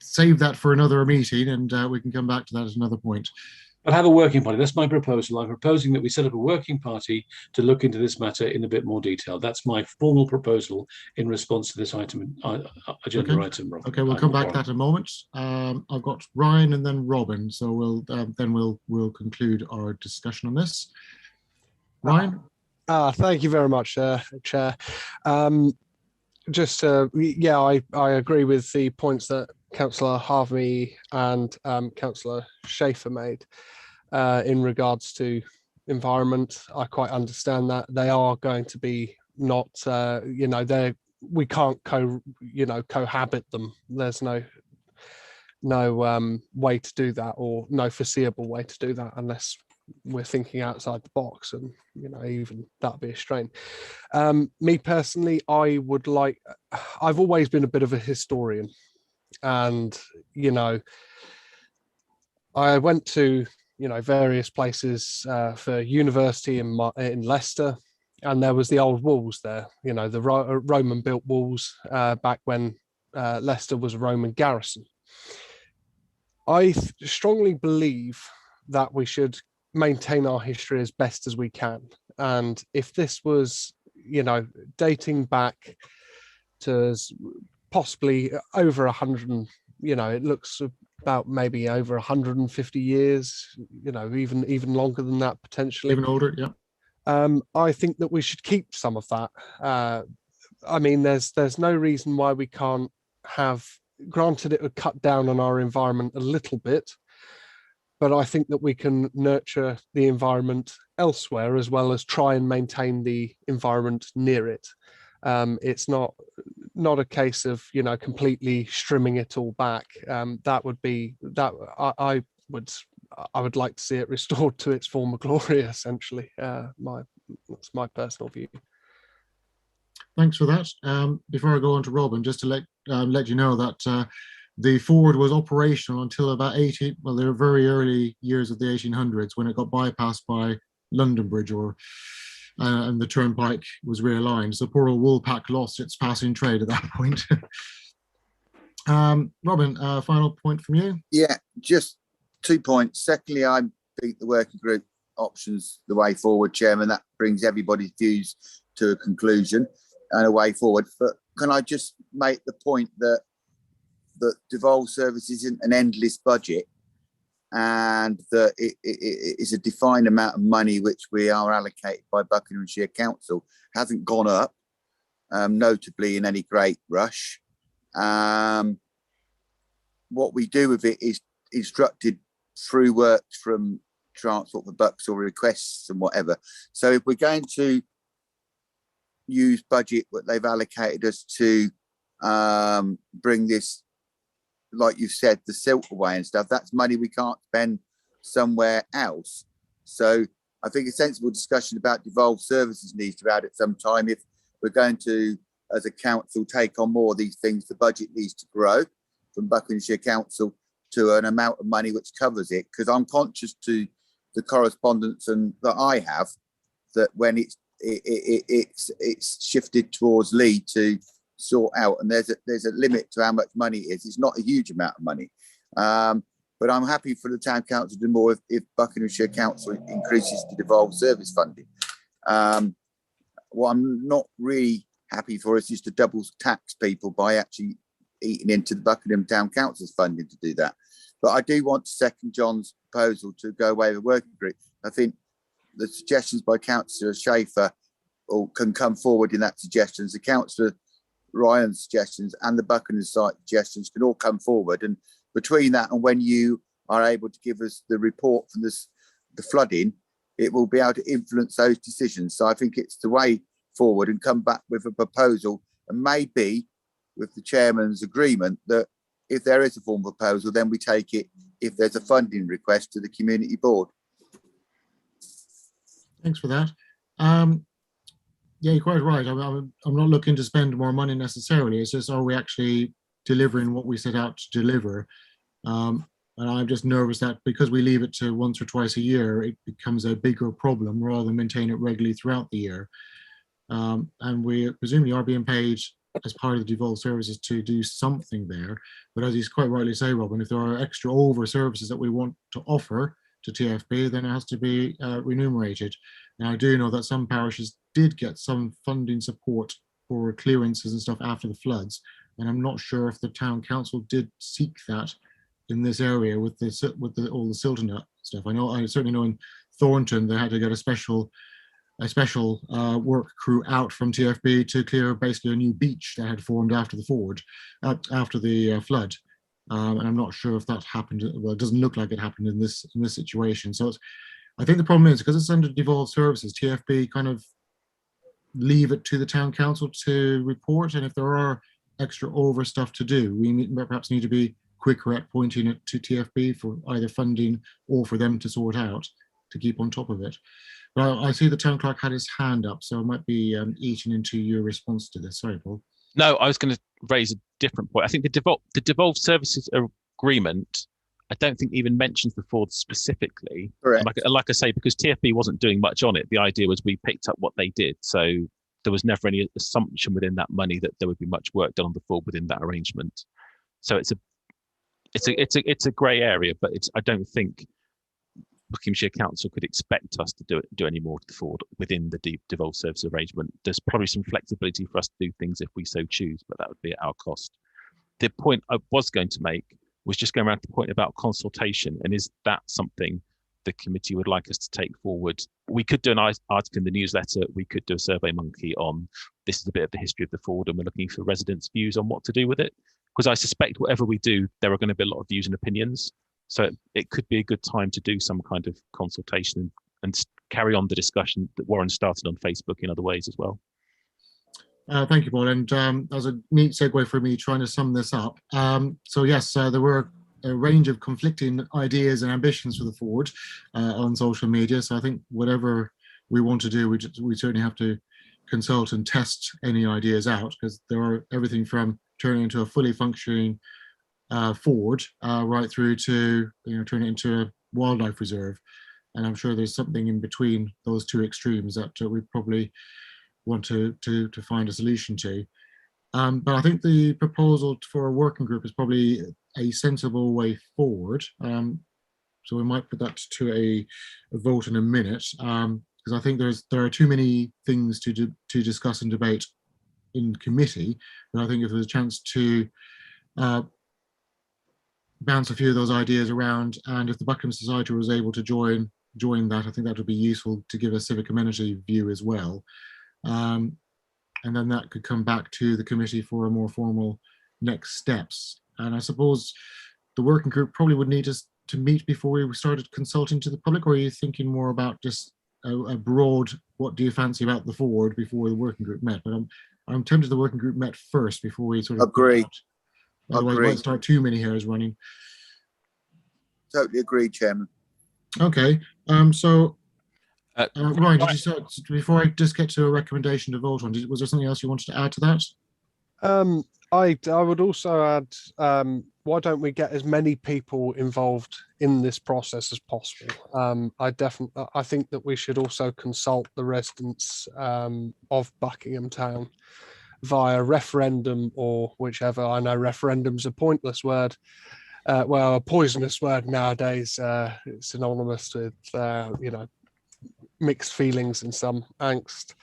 save that for another meeting, and we can come back to that at another point. But have a working party. That's my proposal. I'm proposing that we set up a working party to look into this matter in a bit more detail. That's my formal proposal in response to this item, agenda item. Robin. Okay, we'll come back to that in a moment. I've got Ryan and then Robin, so we'll conclude our discussion on this. Ryan. Thank you very much, Chair. Yeah, I agree with the points that Councillor Harvey and Councillor Schaefer made in regards to environment. I quite understand that they are going to be not, we can't cohabit them. There's no way to do that, or no foreseeable way to do that, unless we're thinking outside the box, and even that'd be a strain. Me personally, I've always been a bit of a historian, and I went to various places for university in Leicester, and there was the old walls there, the Roman built walls back when Leicester was a Roman garrison. I strongly believe that we should maintain our history as best as we can, and if this was dating back to possibly over 100, it looks about maybe over 150 years, even longer than that, potentially even older. Yeah. I think that we should keep some of that. I mean, there's no reason why we can't have, granted it would cut down on our environment a little bit, but I think that we can nurture the environment elsewhere, as well as try and maintain the environment near it. It's not a case of completely trimming it all back. That would be that I would like to see it restored to its former glory. Essentially, that's my personal view. Thanks for that. Before I go on to Robin, just to let you know that the ford was operational until about the very early years of the 1800s, when it got bypassed by London Bridge, and the turnpike was realigned. So poor old Woolpack lost its passing trade at that point. Robin, final point from you? Yeah, just 2 points. Secondly, I think the working group options the way forward, Chairman. That brings everybody's views to a conclusion and a way forward. But can I just make the point that devolved service isn't an endless budget, and that it is a defined amount of money which we are allocated by Buckinghamshire Council, hasn't gone up, notably in any great rush. What we do with it is instructed through works from Transport for Bucks or requests and whatever. So if we're going to use budget what they've allocated us to bring this, like you said, the silt away and stuff, that's money we can't spend somewhere else. So I think a sensible discussion about devolved services needs to be had at some time. If we're going to, as a council, take on more of these things, the budget needs to grow from Buckinghamshire Council to an amount of money which covers it. Because I'm conscious to the correspondence that I have, that when it's shifted towards Lee to sort out, and there's a limit to how much money it is. It's not a huge amount of money, but I'm happy for the town council to do more if Buckinghamshire Council increases the devolved service funding. What I'm not really happy for is just to double tax people by actually eating into the Buckingham Town Council's funding to do that. But I do want to second John's proposal to go away with a working group. I think the suggestions by Councillor Schaefer can come forward in that suggestions. The Councillor Ryan's suggestions and the Buckingham site suggestions can all come forward, and between that and when you are able to give us the report from the flooding, it will be able to influence those decisions. So I think it's the way forward and come back with a proposal, and maybe with the chairman's agreement that if there is a formal proposal, then we take it if there's a funding request to the community board. Thanks for that. Yeah, you're quite right. I'm not looking to spend more money necessarily. It's just, are we actually delivering what we set out to deliver? And I'm just nervous that because we leave it to once or twice a year, it becomes a bigger problem rather than maintain it regularly throughout the year. And we presumably are being paid as part of the devolved services to do something there. But as you quite rightly say, Robin, if there are extra over services that we want to offer to TFB, then it has to be remunerated. Now, I do know that some parishes did get some funding support for clearances and stuff after the floods, and I'm not sure if the town council did seek that in this area with all the silt and that stuff. I certainly know in Thornton they had to get a special work crew out from TFB to clear basically a new beach that had formed after the flood. And I'm not sure if that happened. Well, it doesn't look like it happened in this situation. So I think the problem is because it's under devolved services, TFB kind of leave it to the town council to report. And if there are extra over stuff to do, we perhaps need to be quicker at pointing it to TFB for either funding or for them to sort out to keep on top of it. But I see the town clerk had his hand up, so I might be eating into your response to this. Sorry, Paul. No, I was going to raise a different point. I think the devolved services agreement, I don't think even mentions the Ford specifically. Correct. Like I say, because TFB wasn't doing much on it, the idea was we picked up what they did. So there was never any assumption within that money that there would be much work done on the Ford within that arrangement. So it's a grey area, but I don't think Buckinghamshire Council could expect us to do any more to the Ford within the devolved service arrangement. There's probably some flexibility for us to do things if we so choose, but that would be at our cost. The point I was going to make was just going around to the point about consultation, and is that something the committee would like us to take forward? We could do an article in the newsletter, we could do a Survey Monkey on this is a bit of the history of the Ford, and we're looking for residents' views on what to do with it. Because I suspect whatever we do, there are going to be a lot of views and opinions. So it could be a good time to do some kind of consultation and carry on the discussion that Warren started on Facebook in other ways as well. Thank you, Paul. And that was a neat segue for me trying to sum this up. So yes, there were a range of conflicting ideas and ambitions for the Ford on social media. So I think whatever we want to do, we certainly have to consult and test any ideas out, because there are everything from turning into a fully functioning Ford right through to turn it into a wildlife reserve. And I'm sure there's something in between those two extremes that we probably want to find a solution to. But I think the proposal for a working group is probably a sensible way forward. So we might put that to a vote in a minute, because I think there are too many things to discuss and debate in committee. But I think if there's a chance to bounce a few of those ideas around, and if the Buckingham Society was able to join that, I think that would be useful to give a civic amenity view as well. And then that could come back to the committee for a more formal next steps. And I suppose the working group probably would need us to meet before we started consulting to the public, or are you thinking more about just a broad, what do you fancy about the Ford before the working group met? But I'm tempted the working group met first before we sort of agree. Otherwise, we might start too many hairs running. Totally agree, Chairman. Okay. So Ryan, did you start before I just get to a recommendation to vote on? Was there something else you wanted to add to that? I would also add, why don't we get as many people involved in this process as possible? I think that we should also consult the residents of Buckingham Town via referendum or whichever. I know referendum's a pointless word, well, a poisonous word nowadays. It's synonymous with mixed feelings and some angst.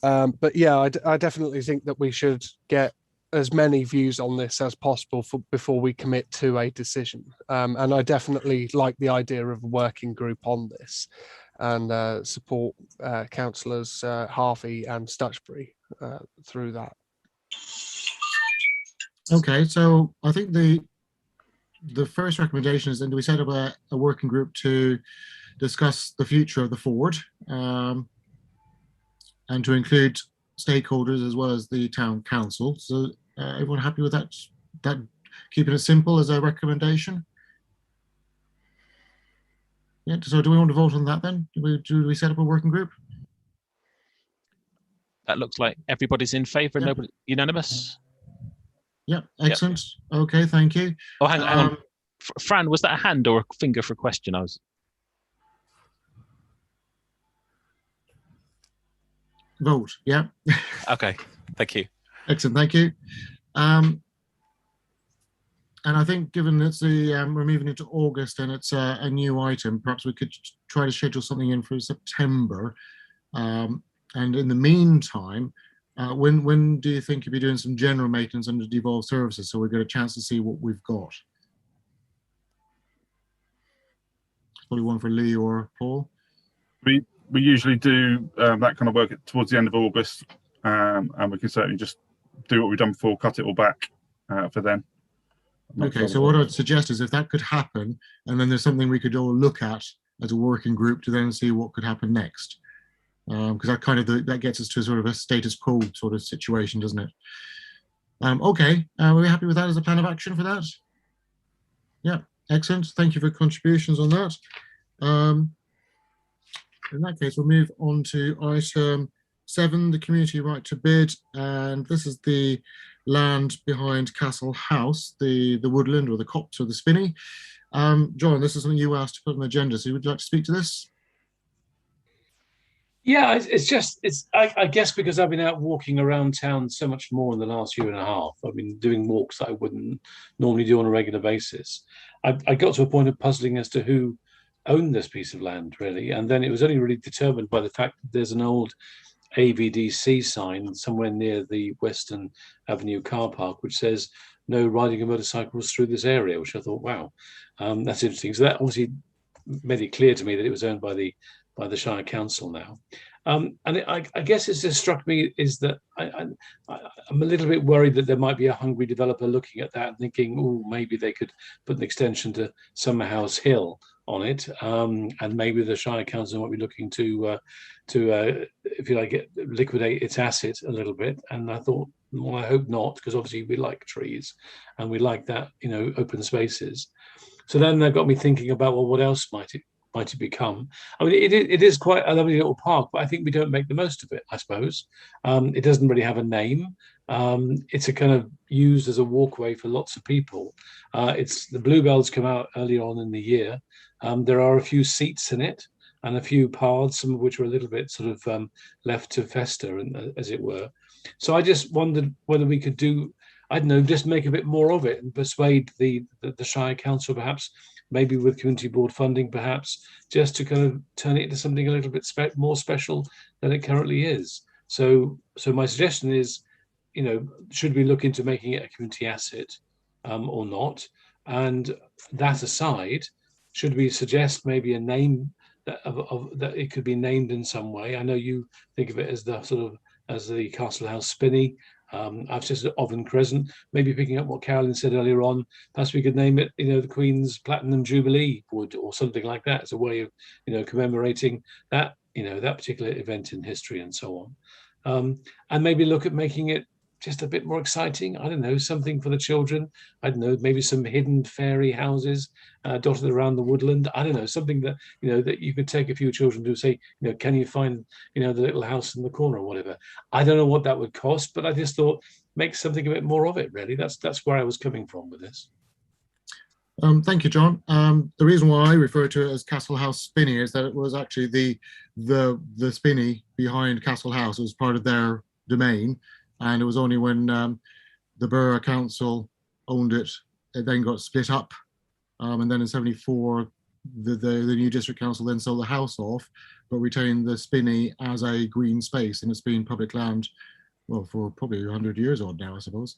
But yeah, I definitely think that we should get as many views on this as possible before we commit to a decision. And I definitely like the idea of a working group on this, and support councillors Harvey and Stutchbury through that. Okay, so I think the first recommendation is, and we set up a working group to discuss the future of the Ford. and to include stakeholders as well as the town council. So everyone happy with that? That keeping it simple as a recommendation? Yeah, so do we want to vote on that then? Do we set up a working group? That looks like everybody's in favour. Yeah. Nobody unanimous. Yeah, excellent. Yep. Okay, thank you. Oh, hang on. Fran, was that a hand or a finger for a question? Vote, yeah. Okay, thank you. Excellent, thank you. And I think given it's we're moving into August and it's a new item, perhaps we could try to schedule something in for September. And in the meantime, when do you think you'll be doing some general maintenance under devolved services so we get a chance to see what we've got? Probably one for Lee or Paul. We usually do that kind of work towards the end of August, and we can certainly just do what we've done before, cut it all back for then. Okay, so what I'd suggest is if that could happen, and then there's something we could all look at as a working group to then see what could happen next. Because that kind of that gets us to sort of a status quo sort of situation, doesn't it? Okay, are we happy with that as a plan of action for that? Yeah, excellent. Thank you for contributions on that. In that case, we'll move on to item 7, the community right to bid, and this is the land behind Castle House, the woodland or the copse or the spinney. John, this is something you asked to put on the agenda, so would you like to speak to this? Yeah, I guess because I've been out walking around town so much more in the last year and a half. I've been doing walks that I wouldn't normally do on a regular basis. I got to a point of puzzling as to who owned this piece of land, really. And then it was only really determined by the fact that there's an old AVDC sign somewhere near the Western Avenue car park, which says no riding of motorcycles through this area, which I thought, wow, that's interesting. So that obviously made it clear to me that it was owned by the Shire Council now. And I guess it's just struck me is that I'm a little bit worried that there might be a hungry developer looking at that and thinking, oh, maybe they could put an extension to Summerhouse Hill on it, and maybe the Shire Council might be looking to if you like, liquidate its asset a little bit. And I thought, well, I hope not, because obviously we like trees and we like that, open spaces. So then that got me thinking about, well, what else might it become? I mean, it is quite a lovely little park, but I think we don't make the most of it, I suppose. It doesn't really have a name. It's a kind of used as a walkway for lots of people. The bluebells come out earlier on in the year. There are a few seats in it and a few paths, some of which are a little bit sort of left to fester, as it were. So I just wondered whether we could do, I don't know, just make a bit more of it and persuade the Shire Council, perhaps, maybe with community board funding, perhaps, just to kind of turn it into something a little bit more special than it currently is. So my suggestion is, should we look into making it a community asset or not? And that aside, should we suggest maybe a name that it could be named in some way? I know you think of it as the Castle House Spinney. I've just Oven Crescent, maybe picking up what Carolyn said earlier on, perhaps we could name it, the Queen's Platinum Jubilee Wood or something like that as a way of, commemorating that, that particular event in history and so on. And maybe look at making it just a bit more exciting. I don't know, something for the children. I don't know, maybe some hidden fairy houses dotted around the woodland. I don't know, something that, that you could take a few children to say, can you find, the little house in the corner or whatever. I don't know what that would cost, but I just thought make something a bit more of it, really. That's where I was coming from with this. Thank you, John. The reason why I refer to it as Castle House Spinney is that it was actually the spinney behind Castle House. It was part of their domain. And it was only when the Borough Council owned it, it then got split up. And then in '74, the new district council then sold the house off, but retained the spinney as a green space. And it's been public land, well, for probably 100 years odd now, I suppose.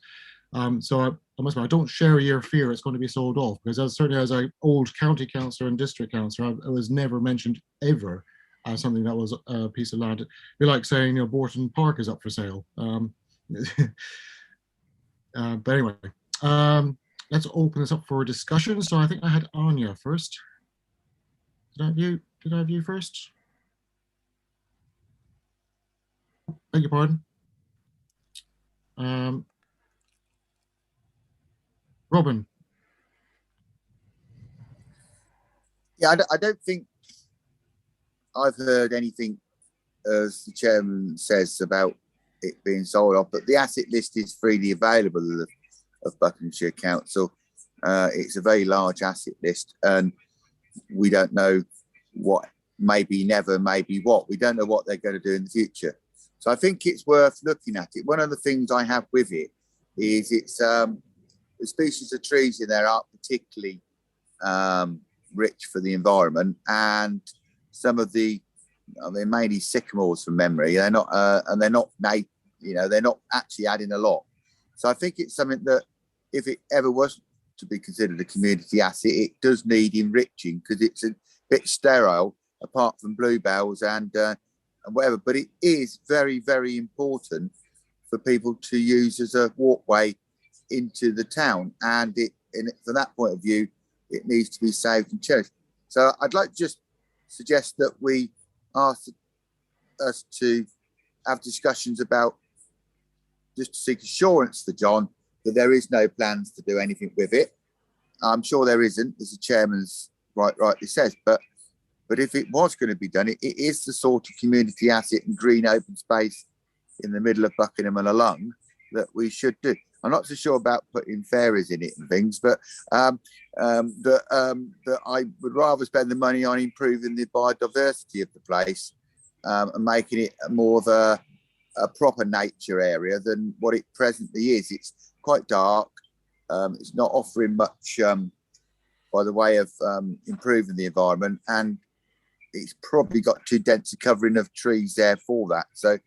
So I must admit, I don't share your fear it's going to be sold off, because certainly as an old county councillor and district councillor, it was never mentioned ever as something that was a piece of land. It'd be like saying, Bourton Park is up for sale. But anyway, let's open this up for discussion. So I think I had Anya first. Did I have you first? Beg your pardon. Robin. Yeah, I don't think I've heard anything, as the chairman says, about it being sold off, but the asset list is freely available of Buckinghamshire Council. It's a very large asset list, and we don't know what, maybe never, maybe what. We don't know what they're going to do in the future. So I think it's worth looking at it. One of the things I have with it is it's the species of trees in there aren't particularly rich for the environment, and some of the, I mean, mainly sycamores from memory. They're not, and they're not, they're not actually adding a lot. So I think it's something that, if it ever was to be considered a community asset, it does need enriching, because it's a bit sterile apart from bluebells and whatever. But it is very, very important for people to use as a walkway into the town, and from that point of view, it needs to be saved and cherished. So I'd like to just suggest that we ask us to have discussions about, just to seek assurance for John that there is no plans to do anything with it. I'm sure there isn't, as the chairman's rightly says, but if it was going to be done, it is the sort of community asset and green open space in the middle of Buckingham and along that we should do. I'm not so sure about putting fairies in it and things, but that I would rather spend the money on improving the biodiversity of the place and making it more of a proper nature area than what it presently is. It's quite dark. It's not offering much by the way of improving the environment, and it's probably got too dense a covering of trees there for that. So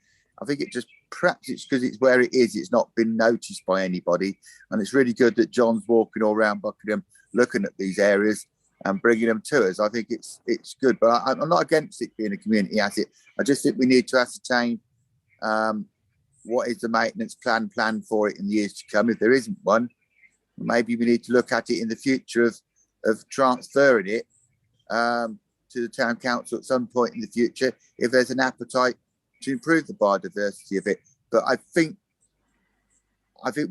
I think it just, perhaps it's because it's where it is, it's not been noticed by anybody, and it's really good that John's walking all around Buckingham looking at these areas and bringing them to us. I think it's good, but I'm not against it being a community asset. I just think we need to ascertain what is the maintenance plan for it in the years to come. If there isn't one, maybe we need to look at it in the future of transferring it to the town council at some point in the future, if there's an appetite to improve the biodiversity of it. But I think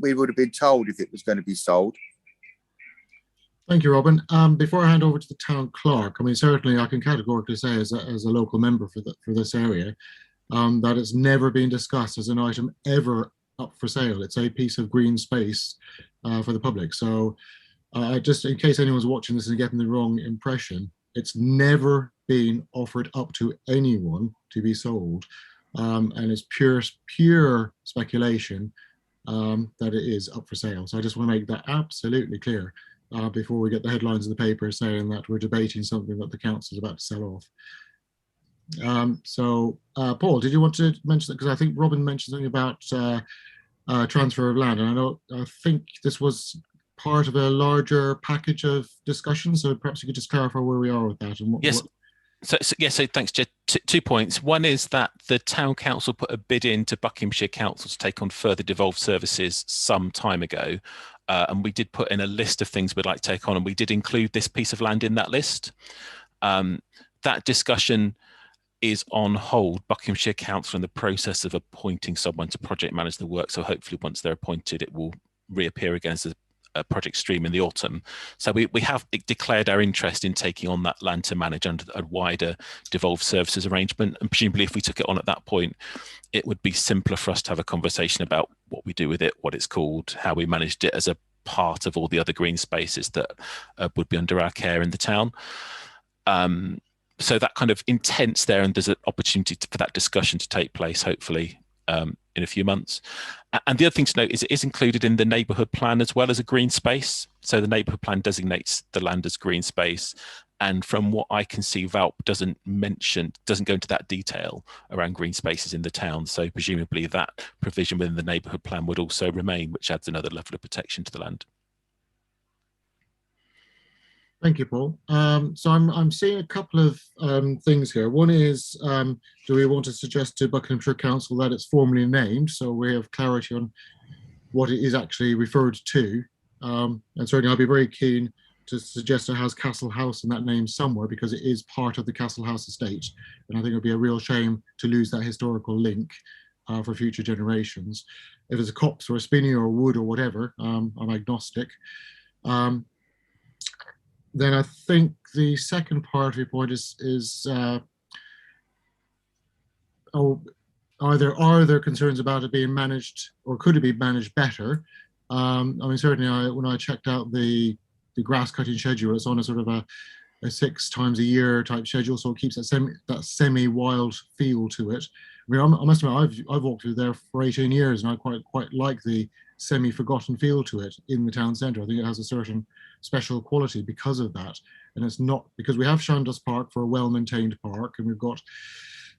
we would have been told if it was going to be sold. Thank you, Robin. Before I hand over to the town clerk, I mean, certainly I can categorically say as a local member for this area, that it's never been discussed as an item ever up for sale. It's a piece of green space for the public. So just in case anyone's watching this and getting the wrong impression, it's never been offered up to anyone to be sold. And it's pure speculation that it is up for sale. So I just want to make that absolutely clear before we get the headlines in the paper saying that we're debating something that the council is about to sell off. Paul, did you want to mention that? Because I think Robin mentioned something about transfer of land, and I think this was part of a larger package of discussion. So perhaps you could just clarify where we are with that. And yes. So thanks, Jed. 2 points. One is that the town council put a bid in to Buckinghamshire Council to take on further devolved services some time ago. And we did put in a list of things we'd like to take on, and we did include this piece of land in that list. That discussion is on hold. Buckinghamshire Council in the process of appointing someone to project manage the work. So hopefully once they're appointed, it will reappear again as a project stream in the autumn. So we have declared our interest in taking on that land to manage under a wider devolved services arrangement. And presumably if we took it on at that point, it would be simpler for us to have a conversation about what we do with it, what it's called, how we managed it as a part of all the other green spaces that would be under our care in the town. So that kind of intent's there, and there's an opportunity for that discussion to take place, hopefully, in a few months. And the other thing to note is it is included in the neighbourhood plan as well as a green space. So the neighbourhood plan designates the land as green space. And from what I can see, VALP doesn't go into that detail around green spaces in the town. So presumably that provision within the neighbourhood plan would also remain, which adds another level of protection to the land. Thank you, Paul. So I'm seeing a couple of things here. One is, do we want to suggest to Buckinghamshire Council that it's formally named, so we have clarity on what it is actually referred to? And certainly I'll be very keen to suggest it has Castle House in that name somewhere, because it is part of the Castle House estate. And I think it would be a real shame to lose that historical link. for future generations. If it's a copse or a spinney or wood or whatever, I'm agnostic. Then I think the second part of your point is are there concerns about it being managed, or could it be managed better? I mean, certainly when I checked out the grass cutting schedule, it's on a sort of a 6 times a year type schedule, so it keeps that semi-wild feel to it. I mean, I must admit, I've walked through there for 18 years, and I quite like the semi-forgotten feel to it in the town centre. I think it has a certain special quality because of that, and it's not because we have Chandos Park for a well-maintained park, and we've got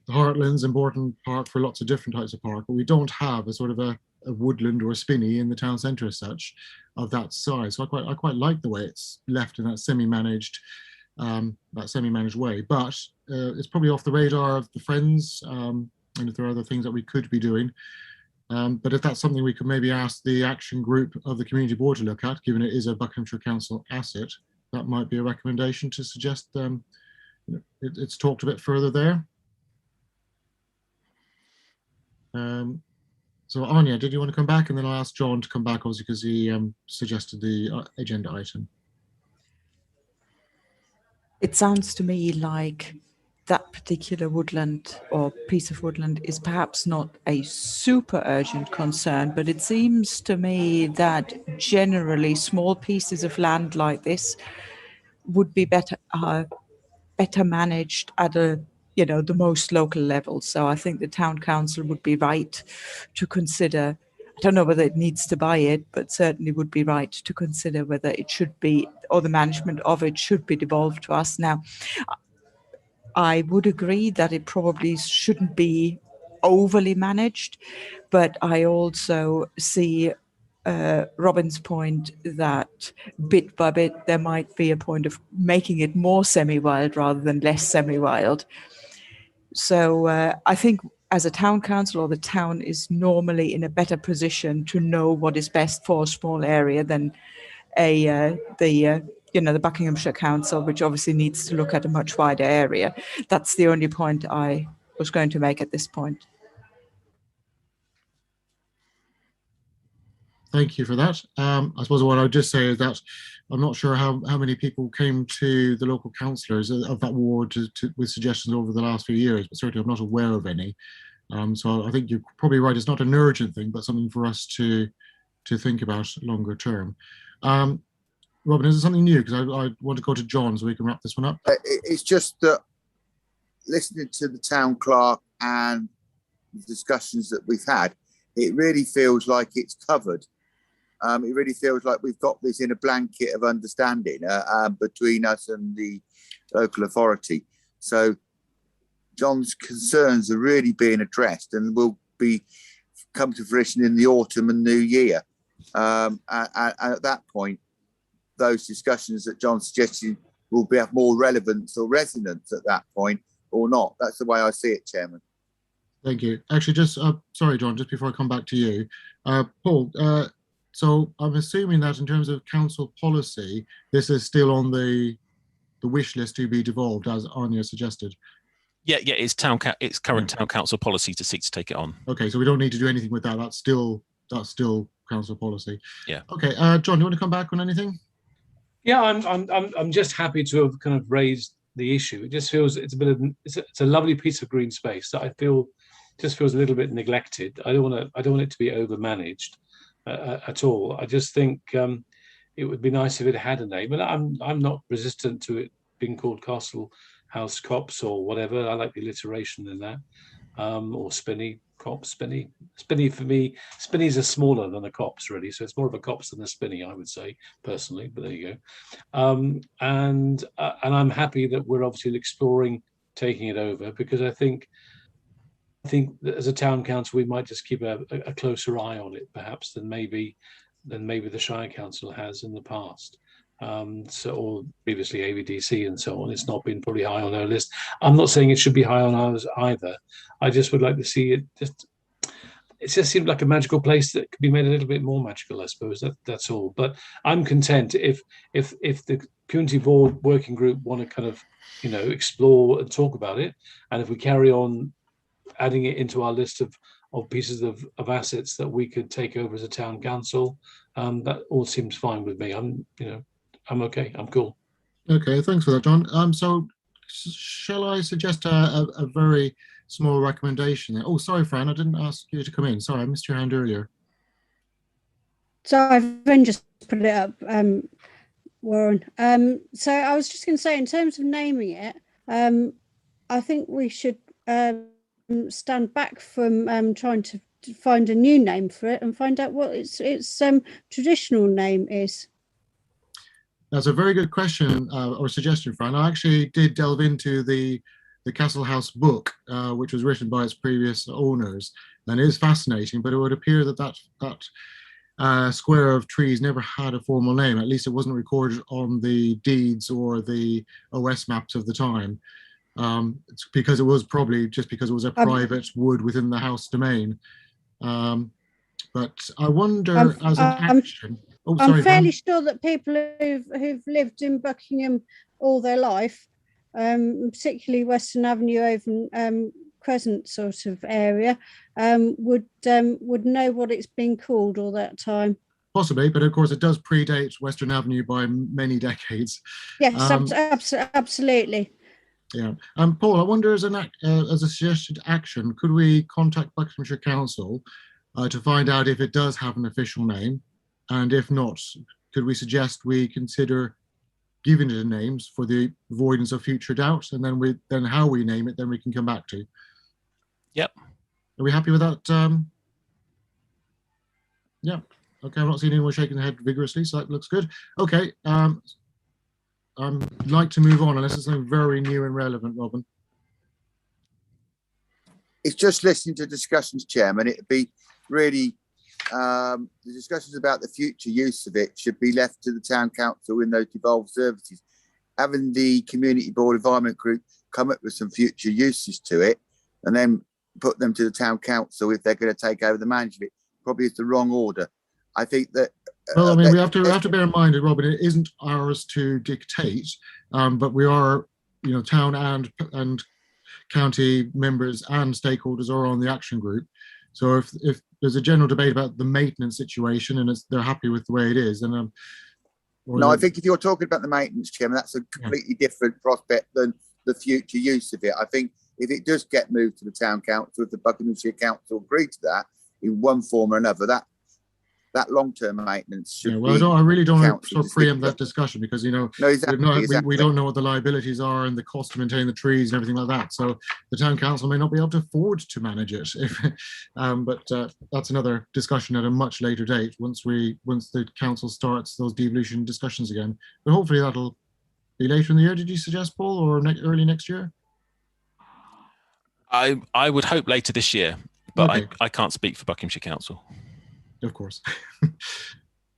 the Heartlands and Bourton Park for lots of different types of park, but we don't have a sort of a woodland or a spinney in the town centre as such of that size. So I quite like the way it's left in that semi-managed way, but it's probably off the radar of the Friends, and if there are other things that we could be doing. But if that's something we could maybe ask the action group of the community board to look at, given it is a Buckinghamshire Council asset, that might be a recommendation to suggest it's talked a bit further there. So Anya, did you want to come back? And then I'll ask John to come back, obviously, because he suggested the agenda item. It sounds to me like that particular woodland or piece of woodland is perhaps not a super urgent concern, but it seems to me that generally small pieces of land like this would be better managed at the most local level. So I think the town council would be right to consider, I don't know whether it needs to buy it, but certainly would be right to consider whether it should be, or the management of it should be devolved to us. Now, I would agree that it probably shouldn't be overly managed, but I also see Robin's point that bit by bit there might be a point of making it more semi-wild rather than less semi-wild. So I think as a town council, or the town is normally in a better position to know what is best for a small area than the Buckinghamshire Council, which obviously needs to look at a much wider area. That's the only point I was going to make at this point. Thank you for that. I suppose what I would just say is that I'm not sure how many people came to the local councillors of that ward with suggestions over the last few years, but certainly I'm not aware of any. So I think you're probably right. It's not an urgent thing, but something for us to think about longer term. Robin, is there something new? Because I want to go to John so we can wrap this one up. It's just that listening to the town clerk and the discussions that we've had, it really feels like it's covered. It really feels like we've got this in a blanket of understanding between us and the local authority. So John's concerns are really being addressed and will come to fruition in the autumn and new year. And at that point, those discussions that John suggested will have more relevance or resonance at that point, or not. That's the way I see it, Chairman. Thank you. Actually, just sorry, John, just before I come back to you, Paul. So I'm assuming that in terms of council policy, this is still on the wish list to be devolved, as Anya suggested. Yeah, it's current town council policy to seek to take it on. Okay, so we don't need to do anything with that. That's still council policy. Yeah. Okay, John, do you want to come back on anything? Yeah, I'm just happy to have kind of raised the issue. It just feels it's a lovely piece of green space that I feel just feels a little bit neglected. I don't want it to be overmanaged at all. I just think it would be nice if it had a name, and I'm not resistant to it being called Castle House Copse or whatever. I like the alliteration in that, or Spinney. Copse, Spinney for me, Spinneys are smaller than a copse really, so it's more of a copse than a spinney, I would say personally, but there you go. And I'm happy that we're obviously exploring taking it over, because I think that as a town council we might just keep a closer eye on it perhaps than maybe the Shire Council has in the past. Or previously AVDC and so on. It's not been probably high on our list. I'm not saying it should be high on ours either. I just would like to see it. It just seemed like a magical place that could be made a little bit more magical, I suppose. That's all. But I'm content if the community board working group want to kind of explore and talk about it, and if we carry on adding it into our list of of pieces of assets that we could take over as a town council. That all seems fine with me. I'm okay. I'm cool. Okay, thanks for that, John. So shall I suggest a very small recommendation? Oh, sorry, Fran, I didn't ask you to come in. Sorry, I missed your hand earlier. So I've only just put it up, Warren. So I was just going to say, in terms of naming it, I think we should stand back from trying to find a new name for it and find out what its traditional name is. That's a very good question or suggestion, Fran. I actually did delve into the Castle House book, which was written by its previous owners, and it is fascinating. But it would appear that square of trees never had a formal name. At least it wasn't recorded on the deeds or the OS maps of the time. It's because it was probably just because it was a private wood within the house domain. But I wonder, as an action. Oh, sorry, I'm fairly sure that people who've lived in Buckingham all their life, particularly Western Avenue over Crescent sort of area, would know what it's been called all that time. Possibly, but of course it does predate Western Avenue by many decades. Yes, absolutely. Yeah. Paul, I wonder, as a suggested action, could we contact Buckinghamshire Council to find out if it does have an official name? And if not, could we suggest we consider giving it a names for the avoidance of future doubts, and then how we name it, then we can come back to. Yep. Are we happy with that? Yeah. Okay, I'm not seeing anyone shaking their head vigorously, so that looks good. Okay. I'd like to move on, unless it's something very new and relevant, Robin. It's just listening to discussions, Chairman. It'd be really the discussions about the future use of it should be left to the town council in those devolved services. Having the community board environment group come up with some future uses to it and then put them to the town council if they're going to take over the management probably is the wrong order. I think that well, I mean, we have to bear in mind that, Robin, it isn't ours to dictate, but we are, town and county members and stakeholders are on the action group. So if there's a general debate about the maintenance situation and they're happy with the way it is, then no, I think if you're talking about the maintenance, Chairman, that's a completely different prospect than the future use of it. I think if it does get moved to the town council, if the Buckinghamshire Council agree to that in one form or another, that long-term maintenance should be. I really don't want to sort of preempt that discussion because, no, exactly. We don't know what the liabilities are and the cost to maintain the trees and everything like that. So the town council may not be able to afford to manage it. But that's another discussion at a much later date once the council starts those devolution discussions again. But hopefully that'll be later in the year. Did you suggest, Paul, or early next year? I would hope later this year, but okay. I can't speak for Buckinghamshire Council. Of course.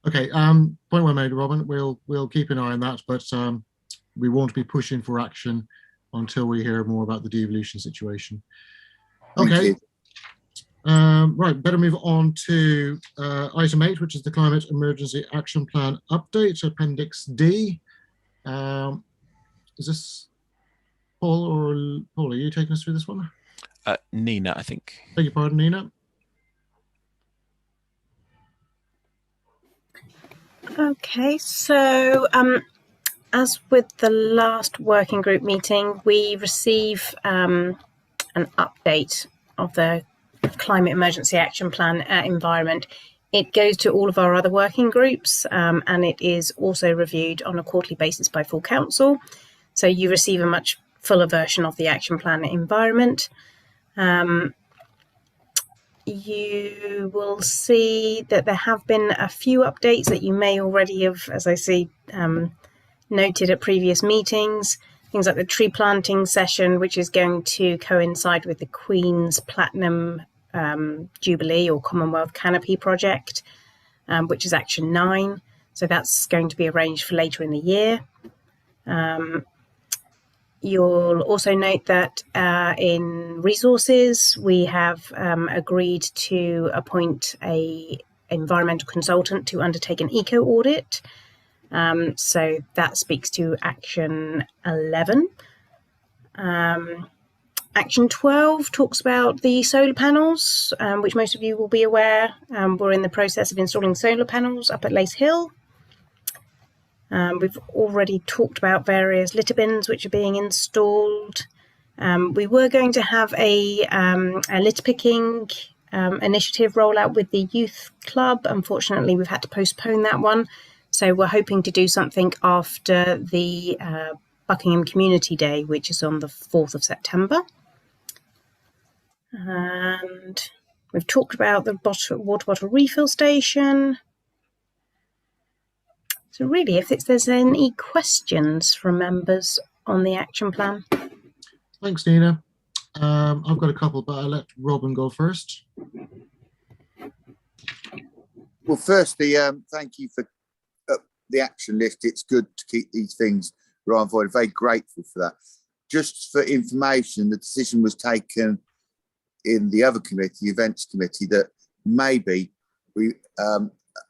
Okay. Point well made, Robin. We'll keep an eye on that, but we won't be pushing for action until we hear more about the devolution situation. Okay. Right. Better move on to item 8, which is the Climate Emergency Action Plan update, Appendix D. Is this Paul or Paul? Are you taking us through this one? Nina, I think. Beg your pardon, Nina. Okay, so as with the last working group meeting, we receive an update of the Climate Emergency Action Plan environment. It goes to all of our other working groups and it is also reviewed on a quarterly basis by full council. So you receive a much fuller version of the action plan environment. You will see that there have been a few updates that you may already have, as I see, noted at previous meetings. Things like the tree planting session, which is going to coincide with the Queen's Platinum Jubilee or Commonwealth Canopy project, which is Action 9. So that's going to be arranged for later in the year. You'll also note that in resources, we have agreed to appoint an environmental consultant to undertake an eco audit. So that speaks to Action 11. Action 12 talks about the solar panels, which most of you will be aware. We're in the process of installing solar panels up at Lace Hill. We've already talked about various litter bins which are being installed. We were going to have a litter picking initiative rollout with the youth club. Unfortunately, we've had to postpone that one. So we're hoping to do something after the Buckingham Community Day, which is on the 4th of September. And we've talked about the water bottle refill station. So really, if there's any questions from members on the action plan. Thanks, Nina. I've got a couple, but I'll let Robin go first. Well, firstly, thank you for the action list. It's good to keep these things right and forward. Very grateful for that. Just for information, the decision was taken in the other committee, events committee, that maybe a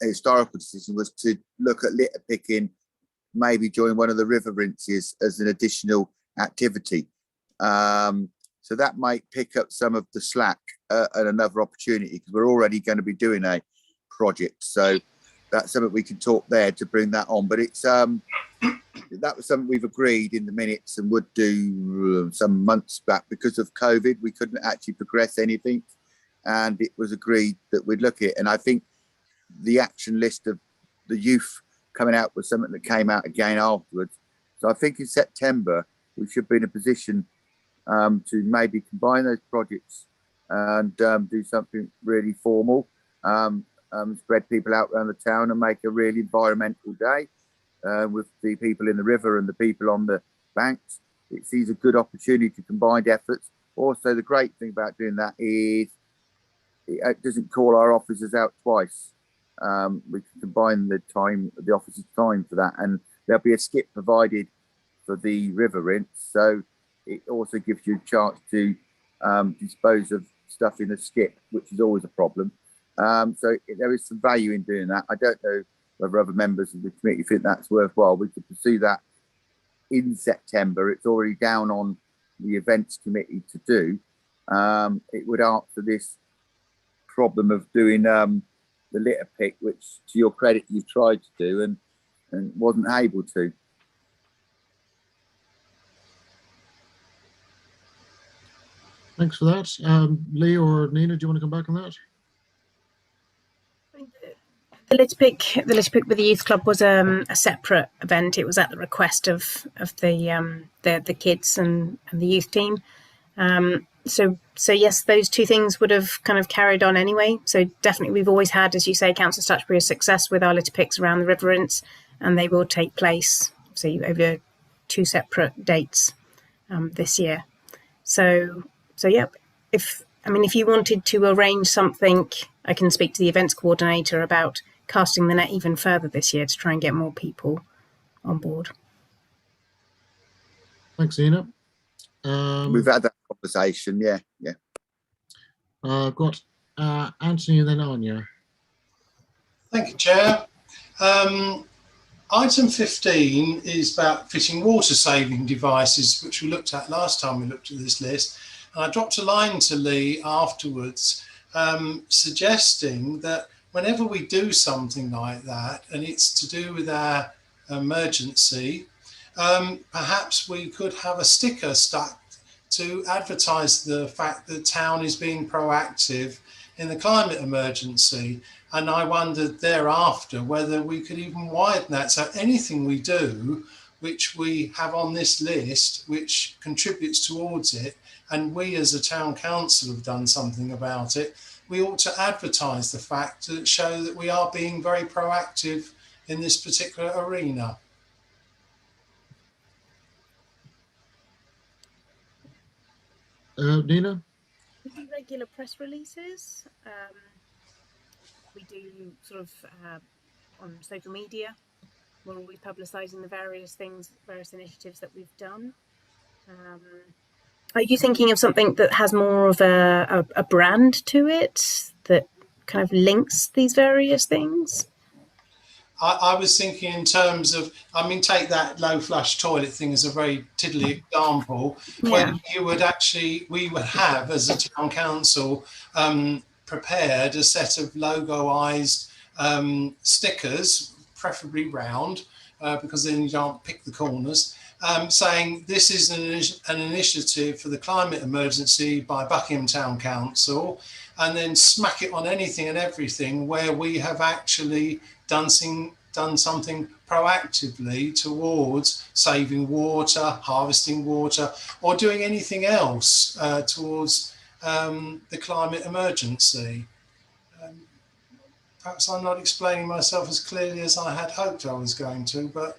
historical decision was to look at litter picking maybe during one of the river rinses as an additional activity. So that might pick up some of the slack at another opportunity, because we're already going to be doing a project. So that's something we can talk there to bring that on. But it's that was something we've agreed in the minutes and would do some months back. Because of COVID, we couldn't actually progress anything, and it was agreed that we'd look at it. And I think the action list of the youth coming out was something that came out again afterwards. So I think in September we should be in a position to maybe combine those projects and do something really formal, spread people out around the town and make a really environmental day with the people in the river and the people on the banks. It sees a good opportunity to combine efforts. Also, the great thing about doing that is it doesn't call our officers out twice. We can combine the officers' time for that, and there'll be a skip provided for the river rinse. So it also gives you a chance to dispose of stuff in a skip, which is always a problem. So there is some value in doing that. I don't know whether other members of the committee think that's worthwhile. We could pursue that in September. It's already down on the events committee to do. It would answer this problem of doing the litter pick, which to your credit you've tried to do and wasn't able to. Thanks for that. Lee or Nina, do you want to come back on that? The litter pick with the youth club was a separate event. It was at the request of the kids and the youth team. So yes, those two things would have kind of carried on anyway. So definitely, we've always had, as you say, Council Statutory, a success with our litter picks around the river rinse, and they will take place over 2 separate dates this year. So yeah, if you wanted to arrange something, I can speak to the events coordinator about casting the net even further this year to try and get more people on board. Thanks, Nina. We've had that conversation, yeah. I've got Anthony and then Anya. Thank you, Chair. Item 15 is about fitting water-saving devices, which we looked at last time we looked at this list. And I dropped a line to Lee afterwards suggesting that whenever we do something like that, and it's to do with our emergency, perhaps we could have a sticker stuck to advertise the fact that town is being proactive in the climate emergency. And I wondered thereafter whether we could even widen that. So anything we do, which we have on this list, which contributes towards it, and we as a town council have done something about it, we ought to advertise the fact to show that we are being very proactive in this particular arena. Nina? We do regular press releases. We do sort of on social media. We're always publicising the various initiatives that we've done. Are you thinking of something that has more of a brand to it that kind of links these various things? I was thinking in terms of, I mean, take that low flush toilet thing as a very tiddly example, where you would actually, we would have as a town council prepared a set of logoized stickers, preferably round, because then you don't pick the corners, saying this is an initiative for the climate emergency by Buckingham Town Council, and then smack it on anything and everything where we have actually done something proactively towards saving water, harvesting water, or doing anything else towards the climate emergency. Perhaps I'm not explaining myself as clearly as I had hoped I was going to, but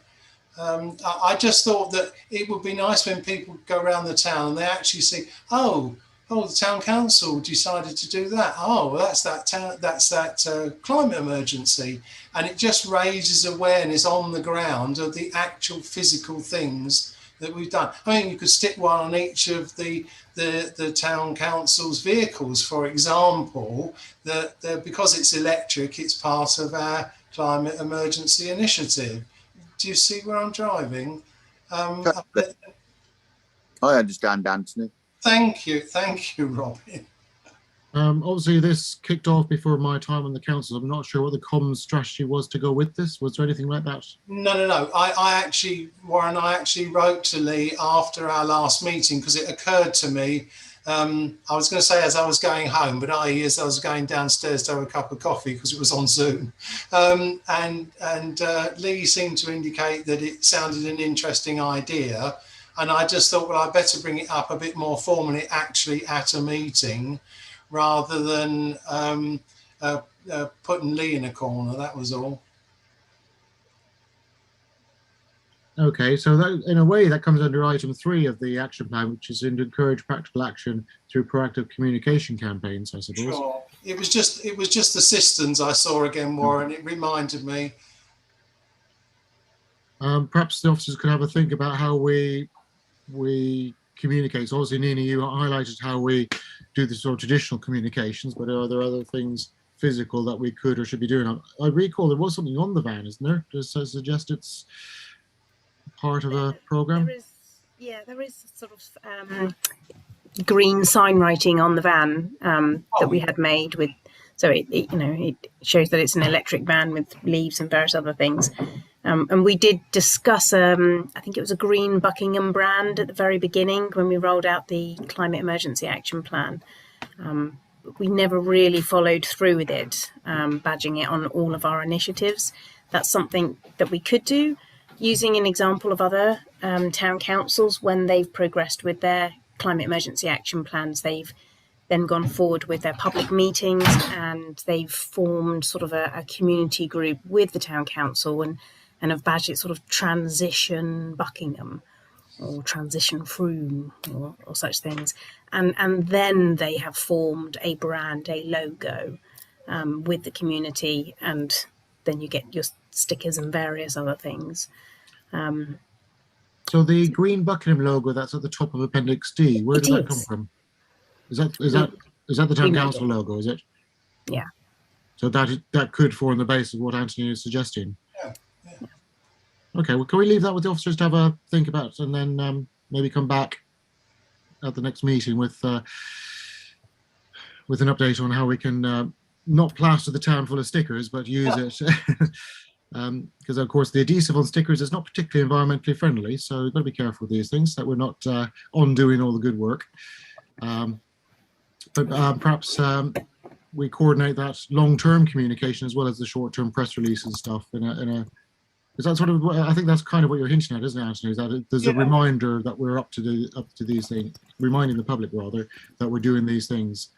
I just thought that it would be nice when people go around the town and they actually see, oh, the town council decided to do that. Oh, that's that climate emergency, and it just raises awareness on the ground of the actual physical things that we've done. I mean, you could stick one on each of the town council's vehicles, for example, that because it's electric, it's part of our climate emergency initiative. Do you see where I'm driving? I understand, Anthony. Thank you, Robin. Obviously, this kicked off before my time on the council. I'm not sure what the comms strategy was to go with this. Was there anything like that? No. Warren, I actually wrote to Lee after our last meeting because it occurred to me. I was going to say as I was going home, but as I was going downstairs to have a cup of coffee because it was on Zoom. And Lee seemed to indicate that it sounded an interesting idea. And I just thought, well, I better bring it up a bit more formally actually at a meeting rather than putting Lee in a corner. That was all. Okay, so that, in a way, that comes under item 3 of the action plan, which is to encourage practical action through proactive communication campaigns, I suppose. Sure. It was just the cisterns I saw again, Warren. It reminded me. Perhaps the officers could have a think about how we communicate. So obviously, Nina, you highlighted how we do the sort of traditional communications, but are there other things physical that we could or should be doing? I recall there was something on the van, isn't there? Does that suggest it's part of a program? There is sort of green sign writing on the van that we had made with, so it shows that it's an electric van with leaves and various other things. And we did discuss, I think it was a green Buckingham brand at the very beginning when we rolled out the Climate Emergency Action Plan. We never really followed through with it, badging it on all of our initiatives. That's something that we could do, using an example of other town councils when they've progressed with their Climate Emergency Action Plans. They've then gone forward with their public meetings and they've formed sort of a community group with the town council and have badged it sort of Transition Buckingham or Transition Froome or such things. And then they have formed a brand, a logo with the community, and then you get your stickers and various other things. So the green Buckingham logo that's at the top of Appendix D, where did that come from? Is that the town council logo, is it? Yeah. So that could form the base of what Anthony is suggesting. Yeah. Okay, well, can we leave that with the officers to have a think about, and then maybe come back at the next meeting with an update on how we can not plaster the town full of stickers, but use it. Because of course the adhesive on stickers is not particularly environmentally friendly, so we've got to be careful with these things, that we're not undoing all the good work. But perhaps we coordinate that long-term communication as well as the short-term press releases and stuff is that sort of, I think that's kind of what you're hinting at, isn't it, Anthony? Is that there's a reminder that we're up to these things, reminding the public rather that we're doing these things.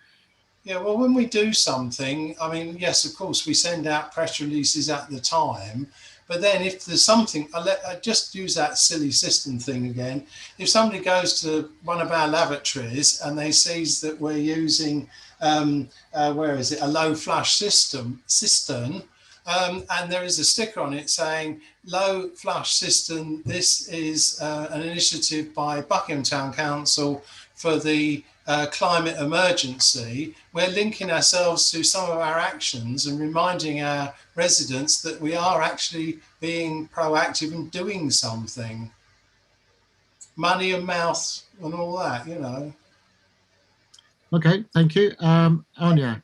Yeah, well, when we do something, I mean, yes, of course, we send out press releases at the time, but then if there's something, I just use that silly system thing again. If somebody goes to one of our lavatories and they sees that we're using, a low flush cistern, and there is a sticker on it saying low flush cistern, this is an initiative by Buckingham Town Council for the climate emergency, we're linking ourselves to some of our actions and reminding our residents that we are actually being proactive and doing something. Money and mouth and all that, you know. Okay, thank you. Anya.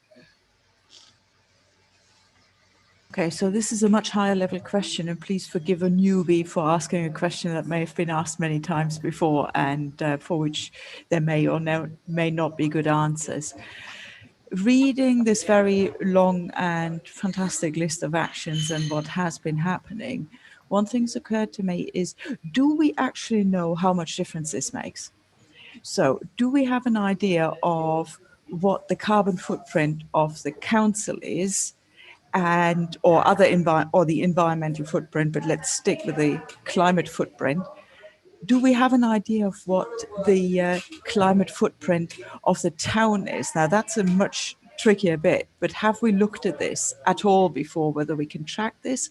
Okay, so this is a much higher level question, and please forgive a newbie for asking a question that may have been asked many times before and for which there may or may not be good answers. Reading this very long and fantastic list of actions and what has been happening, one thing's occurred to me is, do we actually know how much difference this makes? So do we have an idea of what the carbon footprint of the council is, and or the environmental footprint, but let's stick with the climate footprint? Do we have an idea of what the climate footprint of the town is? Now that's a much trickier bit, but have we looked at this at all before, whether we can track this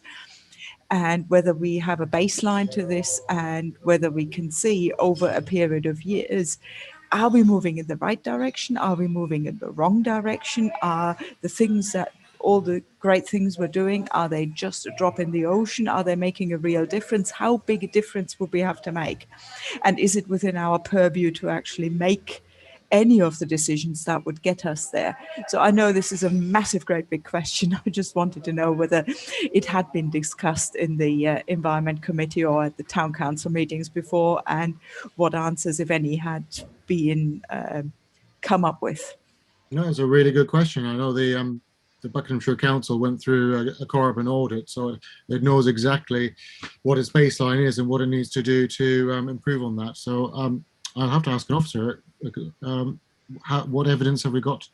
and whether we have a baseline to this and whether we can see over a period of years, are we moving in the right direction? Are we moving in the wrong direction? Are the things that all the great things we're doing, are they just a drop in the ocean? Are they making a real difference? How big a difference would we have to make? And is it within our purview to actually make any of the decisions that would get us there? So I know this is a massive, great big question. I just wanted to know whether it had been discussed in the Environment Committee or at the Town Council meetings before, and what answers, if any, had been come up with. No, it's a really good question. I know the Buckinghamshire Council went through a carbon audit, so it knows exactly what its baseline is and what it needs to do to improve on that. So I'll have to ask an officer, what evidence have we got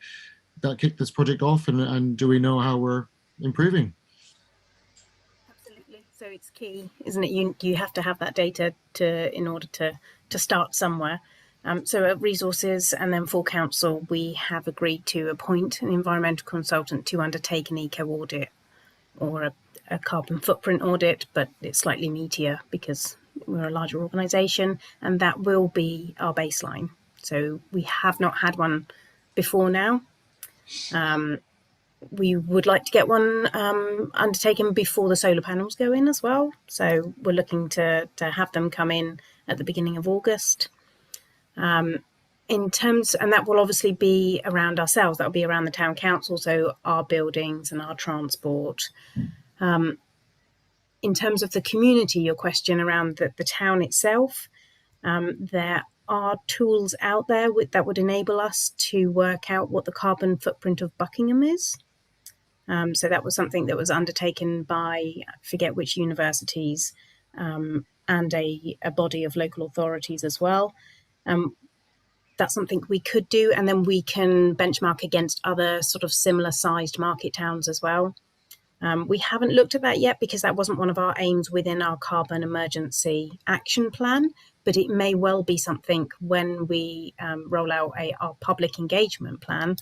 that kicked this project off, and do we know how we're improving? Absolutely. So it's key, isn't it? You have to have that data in order to start somewhere. So at Resources and then for Council, we have agreed to appoint an environmental consultant to undertake an eco audit or a carbon footprint audit, but it's slightly meatier because we're a larger organisation, and that will be our baseline. So we have not had one before now. We would like to get one undertaken before the solar panels go in as well. So we're looking to have them come in at the beginning of August. In terms, and that will obviously be around ourselves, that'll be around the town council, so our buildings and our transport. In terms of the community, your question around the town itself, there are tools out there that would enable us to work out what the carbon footprint of Buckingham is. So that was something that was undertaken by, I forget which universities, and a body of local authorities as well. That's something we could do, and then we can benchmark against other sort of similar sized market towns as well. We haven't looked at that yet because that wasn't one of our aims within our carbon emergency action plan, but it may well be something when we roll out our public engagement plan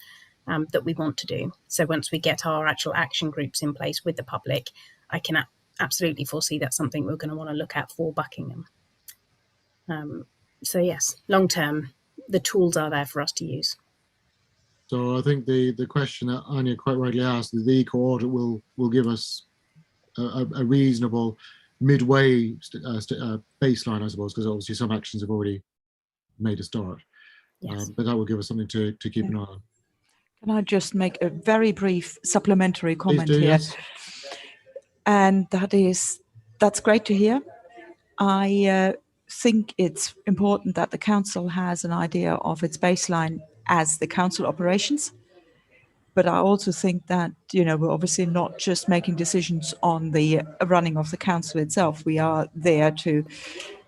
that we want to do. So once we get our actual action groups in place with the public, I can absolutely foresee that's something we're going to want to look at for Buckingham. So yes, long term, the tools are there for us to use. So I think the question that Anya quite rightly asked, the eco audit will give us a reasonable midway baseline, I suppose, because obviously some actions have already made a start. Yes. But that will give us something to keep an eye on. Can I just make a very brief supplementary comment Please do, here? yes. And that's great to hear. I think it's important that the council has an idea of its baseline as the council operations. But I also think that, we're obviously not just making decisions on the running of the council itself. We are there to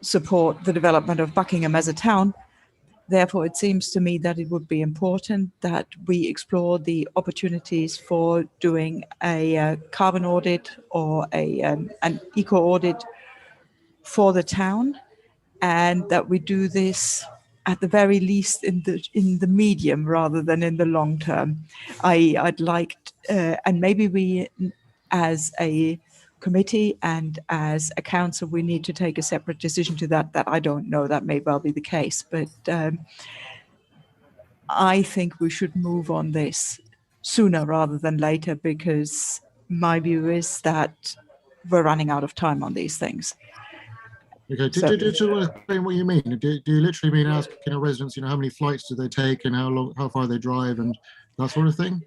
support the development of Buckingham as a town. Therefore, it seems to me that it would be important that we explore the opportunities for doing a carbon audit or an eco audit for the town, and that we do this at the very least in the medium rather than in the long term. I'd like, and maybe we, as a committee and as a council, we need to take a separate decision to that I don't know. That may well be the case, but I think we should move on this sooner rather than later, because my view is that we're running out of time on these things. Okay, So- do you want to explain what you mean? Do you literally mean asking our residents, how many flights do they take and how far they drive and that sort of thing?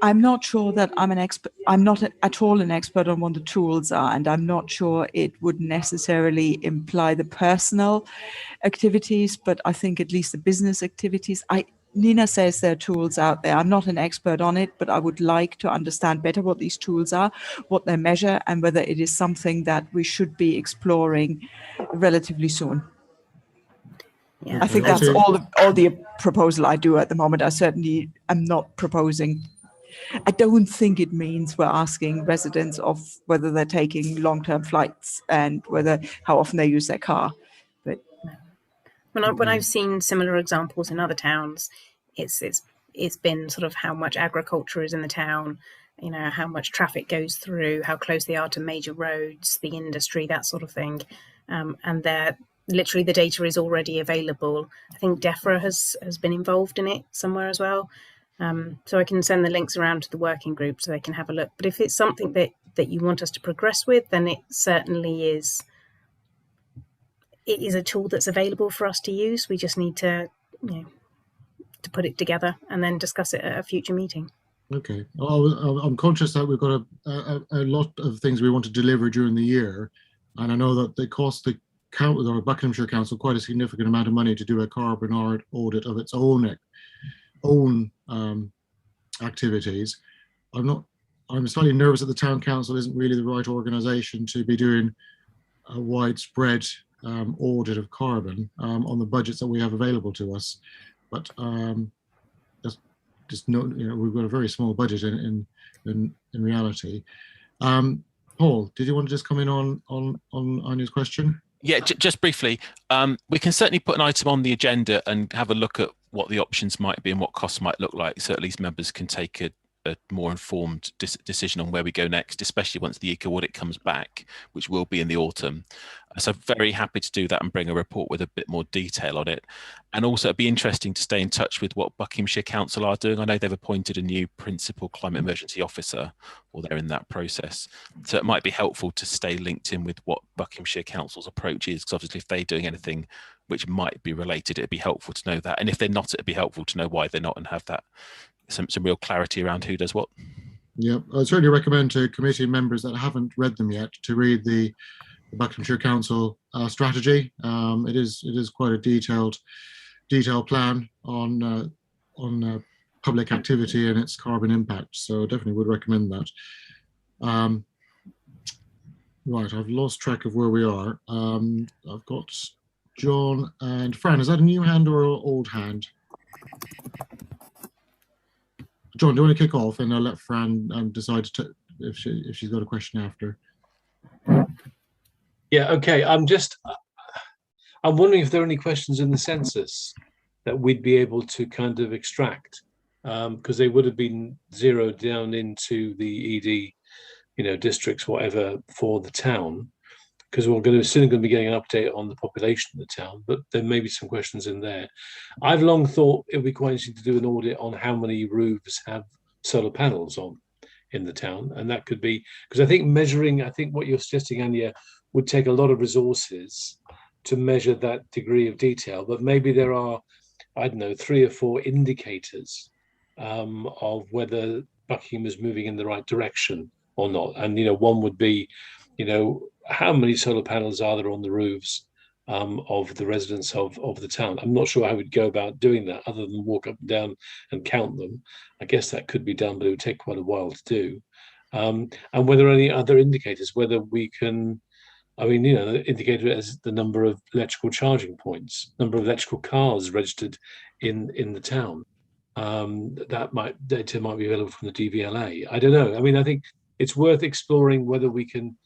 I'm not sure that I'm an expert. I'm not at all an expert on what the tools are, and I'm not sure it would necessarily imply the personal activities, but I think at least the business activities. Nina says there are tools out there. I'm not an expert on it, but I would like to understand better what these tools are, what they measure, and whether it is something that we should be exploring relatively soon. Yeah. I think that's all the proposal I do at the moment. I certainly am not proposing. I don't think it means we're asking residents of whether they're taking long-term flights and how often they use their car. But when I've seen similar examples in other towns, it's been sort of how much agriculture is in the town, how much traffic goes through, how close they are to major roads, the industry, that sort of thing. And literally the data is already available. I think DEFRA has been involved in it somewhere as well. So I can send the links around to the working group so they can have a look. But if it's something that you want us to progress with, then it certainly is. It is a tool that's available for us to use. We just need to put it together and then discuss it at a future meeting. Okay. I'm conscious that we've got a lot of things we want to deliver during the year, and I know that they cost the Buckinghamshire Council quite a significant amount of money to do a carbon audit of its own activities. I'm slightly nervous that the town council isn't really the right organisation to be doing a widespread audit of carbon on the budgets that we have available to us. But we've got a very small budget in reality. Paul, did you want to just come in on Anya's question? Yeah, just briefly, we can certainly put an item on the agenda and have a look at what the options might be and what costs might look like, so at least members can take a more informed decision on where we go next, especially once the eco audit comes back, which will be in the autumn. So very happy to do that and bring a report with a bit more detail on it. And also it'd be interesting to stay in touch with what Buckinghamshire Council are doing. I know they've appointed a new principal climate emergency officer, or they're in that process. So it might be helpful to stay linked in with what Buckinghamshire Council's approach is, because obviously if they're doing anything which might be related, it'd be helpful to know that. And if they're not, it'd be helpful to know why they're not and have that some real clarity around who does what. Yeah, I'd certainly recommend to committee members that haven't read them yet to read the Buckinghamshire Council strategy. It is quite a detailed plan on public activity and its carbon impact. So definitely would recommend that. Right, I've lost track of where we are. I've got John and Fran. Is that a new hand or an old hand? John, do you want to kick off, and I'll let Fran decide if she's got a question after. Yeah, okay. I'm wondering if there are any questions in the census that we'd be able to kind of extract, because they would have been zeroed down into the ED, districts, whatever, for the town. Because we're soon going to be getting an update on the population of the town, but there may be some questions in there. I've long thought it would be quite interesting to do an audit on how many roofs have solar panels on in the town, and that could be, because I think what you're suggesting, Anya, would take a lot of resources to measure that degree of detail, but maybe there are, I don't know, 3 or 4 indicators of whether Buckingham is moving in the right direction or not. And, one would be, how many solar panels are there on the roofs of the residents of the town? I'm not sure how we'd go about doing that other than walk up and down and count them. I guess that could be done, but it would take quite a while to do. And whether any other indicators, whether we can, the indicator as the number of electrical charging points, number of electrical cars registered in the town. That data might be available from the DVLA. I don't know. I think it's worth exploring whether we can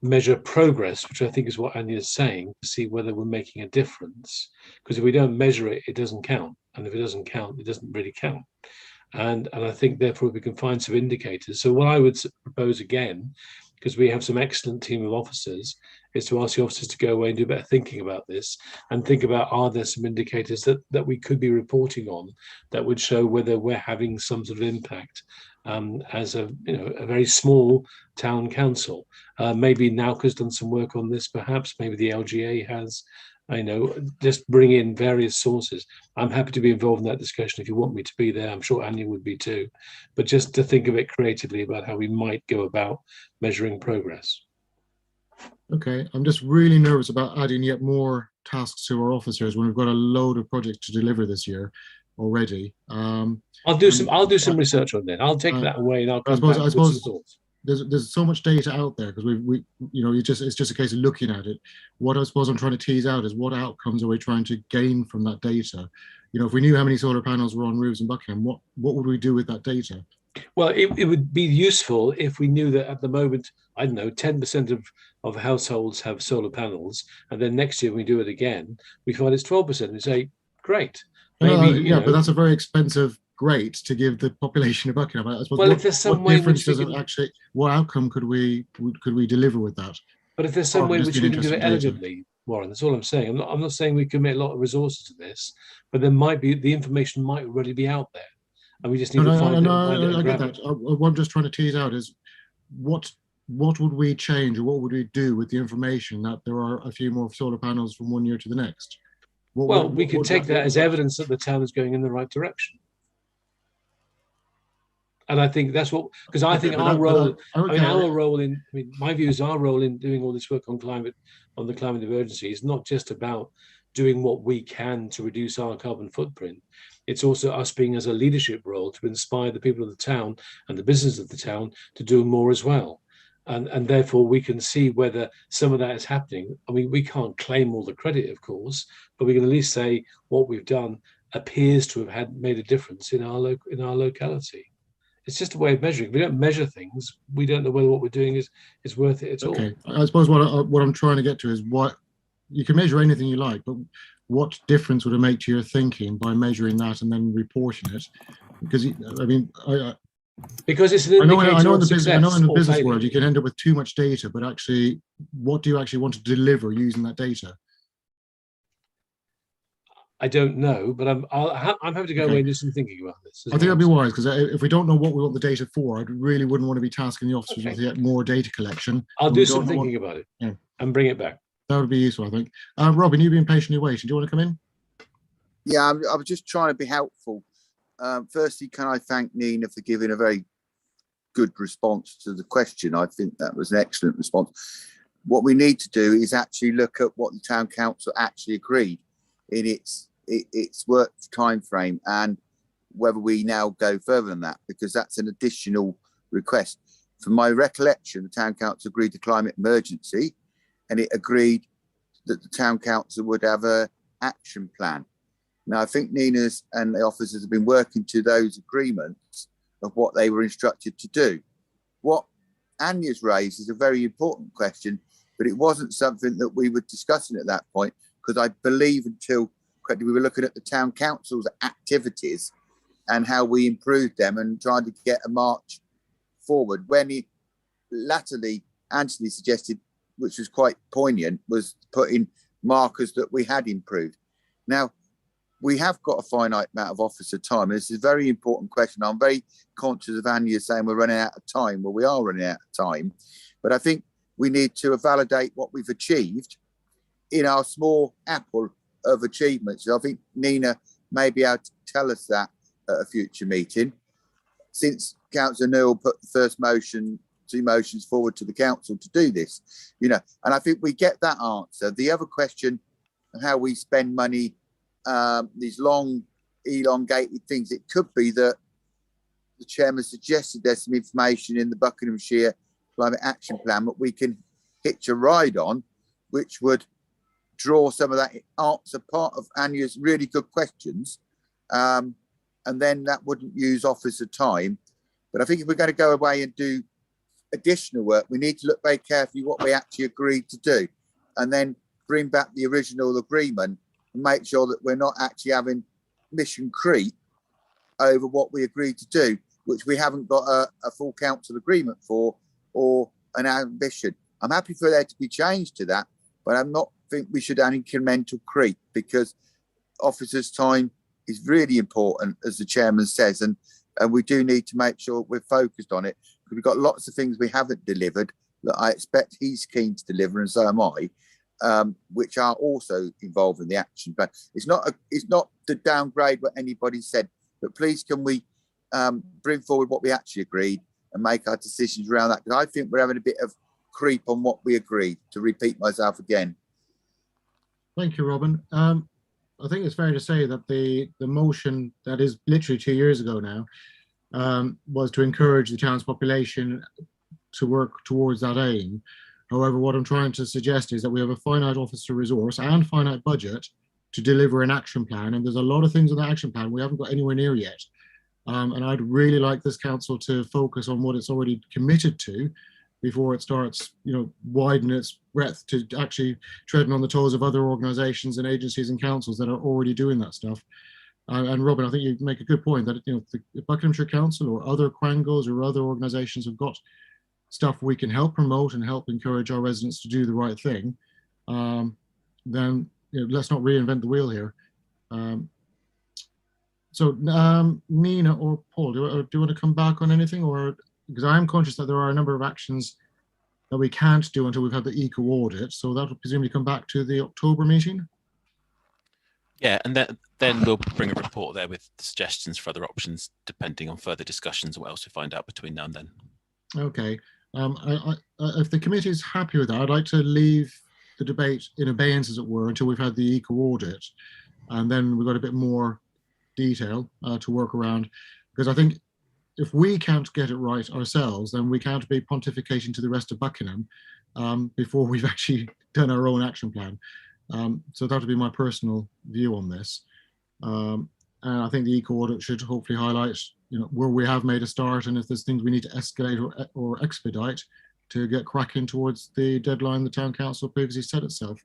measure progress, which I think is what Anya is saying, to see whether we're making a difference. Because if we don't measure it, it doesn't count. And if it doesn't count, it doesn't really count. And I think, therefore, we can find some indicators. So what I would propose again, because we have some excellent team of officers, is to ask the officers to go away and do better thinking about this and think about, are there some indicators that we could be reporting on that would show whether we're having some sort of impact as a very small town council. Maybe Nauka's done some work on this, perhaps. Maybe the LGA has. Just bring in various sources. I'm happy to be involved in that discussion if you want me to be there. I'm sure Anya would be too. But just to think of it creatively about how we might go about measuring progress. Okay, I'm just really nervous about adding yet more tasks to our officers when we've got a load of projects to deliver this year already. I'll do some research on that. I'll take that away and I'll come back with some thoughts. There's so much data out there because it's just a case of looking at it. What I suppose I'm trying to tease out is what outcomes are we trying to gain from that data? If we knew how many solar panels were on roofs in Buckingham, what would we do with that data? Well, it would be useful if we knew that at the moment, I don't know, 10% of households have solar panels, and then next year we do it again, we find it's 12%. We say, great. Maybe, but that's a very expensive great to give the population of Buckingham. I suppose, well, if there's some way difference does it actually? What outcome could we deliver with that? But if there's some way which we can do it elegantly, Warren, that's all I'm saying. I'm not saying we commit a lot of resources to this, but there might be, the information might already be out there, and we just need to find it. I get that. What I'm just trying to tease out is what would we change, or what would we do with the information that there are a few more solar panels from one year to the next? We could take that as evidence that the town is going in the right direction. And I think that's what, because I think our role, my view is our role in doing all this work on the climate emergency is not just about doing what we can to reduce our carbon footprint. It's also us being as a leadership role to inspire the people of the town and the business of the town to do more as well. And therefore we can see whether some of that is happening. I mean, we can't claim all the credit, of course, but we can at least say what we've done appears to have made a difference in our locality. It's just a way of measuring. If we don't measure things, we don't know whether what we're doing is worth it at all. Okay, I suppose what I'm trying to get to is what you can measure anything you like, but what difference would it make to your thinking by measuring that and then reporting it? Because because it's an indicator I know in the business world you can end up with too much data, but actually, what do you actually want to deliver using that data? I don't know, but I'm happy to go away and do some thinking about this. I think that'd be wise, because if we don't know what we want the data for, I really wouldn't want to be tasking the officers with yet more data collection. I'll do some thinking about it and bring it back. That would be useful, I think. Robin, you've been patiently waiting. Do you want to come in? Yeah, I was just trying to be helpful. Firstly, can I thank Nina for giving a very good response to the question? I think that was an excellent response. What we need to do is actually look at what the town council actually agreed in its work time frame, and whether we now go further than that, because that's an additional request. From my recollection, the town council agreed to climate emergency, and it agreed that the town council would have a action plan. Now, I think Nina's and the officers have been working to those agreements of what they were instructed to do. What Anya's raised is a very important question, but it wasn't something that we were discussing at that point, because I believe until we were looking at the town council's activities and how we improved them and trying to get a march forward. When he latterly, Anthony suggested, which was quite poignant, was putting markers that we had improved. Now, we have got a finite amount of officer time. And this is a very important question. I'm very conscious of Anya saying we're running out of time. Well, we are running out of time. But I think we need to validate what we've achieved in our small apple of achievements. I think Nina may be able to tell us that at a future meeting. Since Councillor Newell put the first two motions forward to the council to do this, and I think we get that answer. The other question, how we spend money, these long, elongated things, it could be that the chairman suggested there's some information in the Buckinghamshire Climate Action Plan that we can hitch a ride on, which would draw some of that, answer part of Anya's really good questions, and then that wouldn't use officer time. But I think if we're going to go away and do additional work, we need to look very carefully what we actually agreed to do, and then bring back the original agreement and make sure that we're not actually having mission creep over what we agreed to do, which we haven't got a full council agreement for, or an ambition. I'm happy for there to be change to that, but I'm not think we should have incremental creep, because officers' time is really important, as the chairman says, and we do need to make sure we're focused on it, because we've got lots of things we haven't delivered that I expect he's keen to deliver, and so am I, which are also involved in the action plan. It's not to downgrade what anybody said, but please can we bring forward what we actually agreed and make our decisions around that, because I think we're having a bit of creep on what we agreed, to repeat myself again. Thank you, Robin. I think it's fair to say that the motion that is literally 2 years ago now was to encourage the town's population to work towards that aim. However, what I'm trying to suggest is that we have a finite officer resource and finite budget to deliver an action plan, and there's a lot of things in that action plan we haven't got anywhere near yet. And I'd really like this council to focus on what it's already committed to before it starts, widening its breadth to actually treading on the toes of other organisations and agencies and councils that are already doing that stuff. And Robin, I think you make a good point that the Buckinghamshire Council or other Quangos or other organisations have got stuff we can help promote and help encourage our residents to do the right thing. Then let's not reinvent the wheel here. So Nina or Paul, do you want to come back on anything, or? Because I am conscious that there are a number of actions that we can't do until we've had the eco audit. So that will presumably come back to the October meeting. Yeah, and then we'll bring a report there with suggestions for other options, depending on further discussions and what else we find out between now and then. Okay. If the committee is happy with that, I'd like to leave the debate in abeyance, as it were, until we've had the eco audit. And then we've got a bit more detail to work around. Because I think if we can't get it right ourselves, then we can't be pontificating to the rest of Buckingham before we've actually done our own action plan. So that would be my personal view on this. And I think the eco audit should hopefully highlight, where we have made a start, and if there's things we need to escalate or expedite to get cracking towards the deadline the town council previously set itself.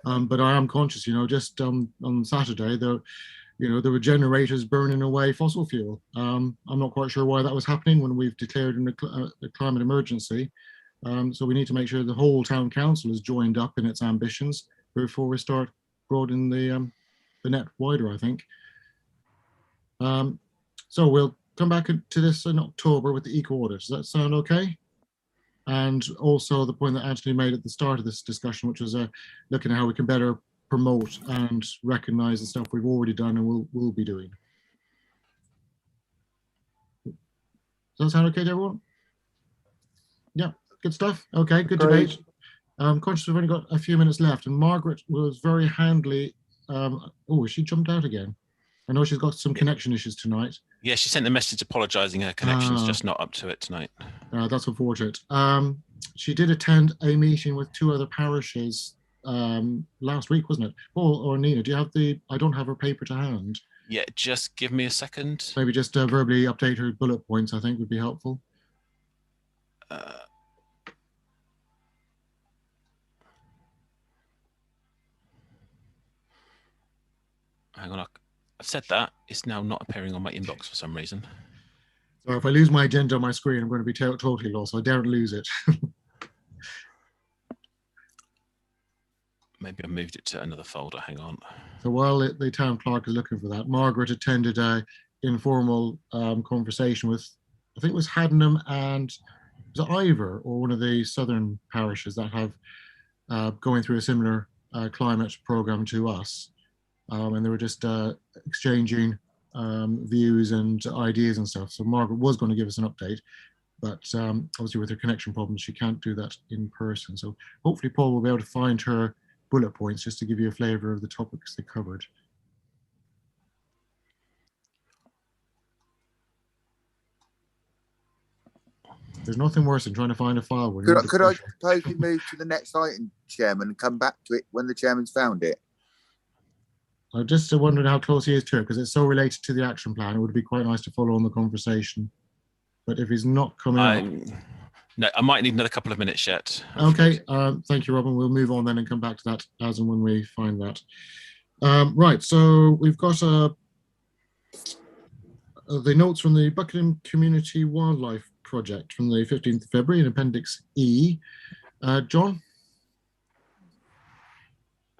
But I am conscious, just on Saturday, there were generators burning away fossil fuel. I'm not quite sure why that was happening when we've declared a climate emergency. So we need to make sure the whole town council is joined up in its ambitions before we start broadening the net wider, I think. So we'll come back to this in October with the eco audit. Does that sound okay? And also the point that Anthony made at the start of this discussion, which was looking at how we can better promote and recognize the stuff we've already done and will be doing. Does that sound okay to everyone? Yeah, good stuff. Okay, good debate. Conscious we've only got a few minutes left, and Margaret was very handily. Oh, she jumped out again. I know she's got some connection issues tonight. Yeah, she sent a message apologising her connection's just not up to it tonight. That's unfortunate. She did attend a meeting with 2 other parishes last week, wasn't it? Paul or Nina, do you have I don't have her paper to hand. Yeah, just give me a second. Maybe just verbally update her bullet points, I think would be helpful. Hang on, I've said that. It's now not appearing on my inbox for some reason. So if I lose my agenda on my screen, I'm going to be totally lost. I daren't lose it. Maybe I moved it to another folder. Hang on. So while the town clerk is looking for that, Margaret attended a informal conversation with, I think it was Haddenham and was it Ivor, or one of the southern parishes that have going through a similar climate program to us. And they were just exchanging views and ideas and stuff. So Margaret was going to give us an update, but obviously with her connection problems, she can't do that in person. So hopefully Paul will be able to find her bullet points just to give you a flavour of the topics they covered. There's nothing worse than trying to find a file. When could I propose we move to the next item, Chairman, and come back to it when the Chairman's found it? I'm just wondering how close he is to it, because it's so related to the action plan. It would be quite nice to follow on the conversation. But if he's not coming up... No, I might need another couple of minutes yet. Okay, thank you, Robin. We'll move on then and come back to that as and when we find that. Right, so we've got the notes from the Buckingham Community Wildlife project from the 15th of February in Appendix E. John?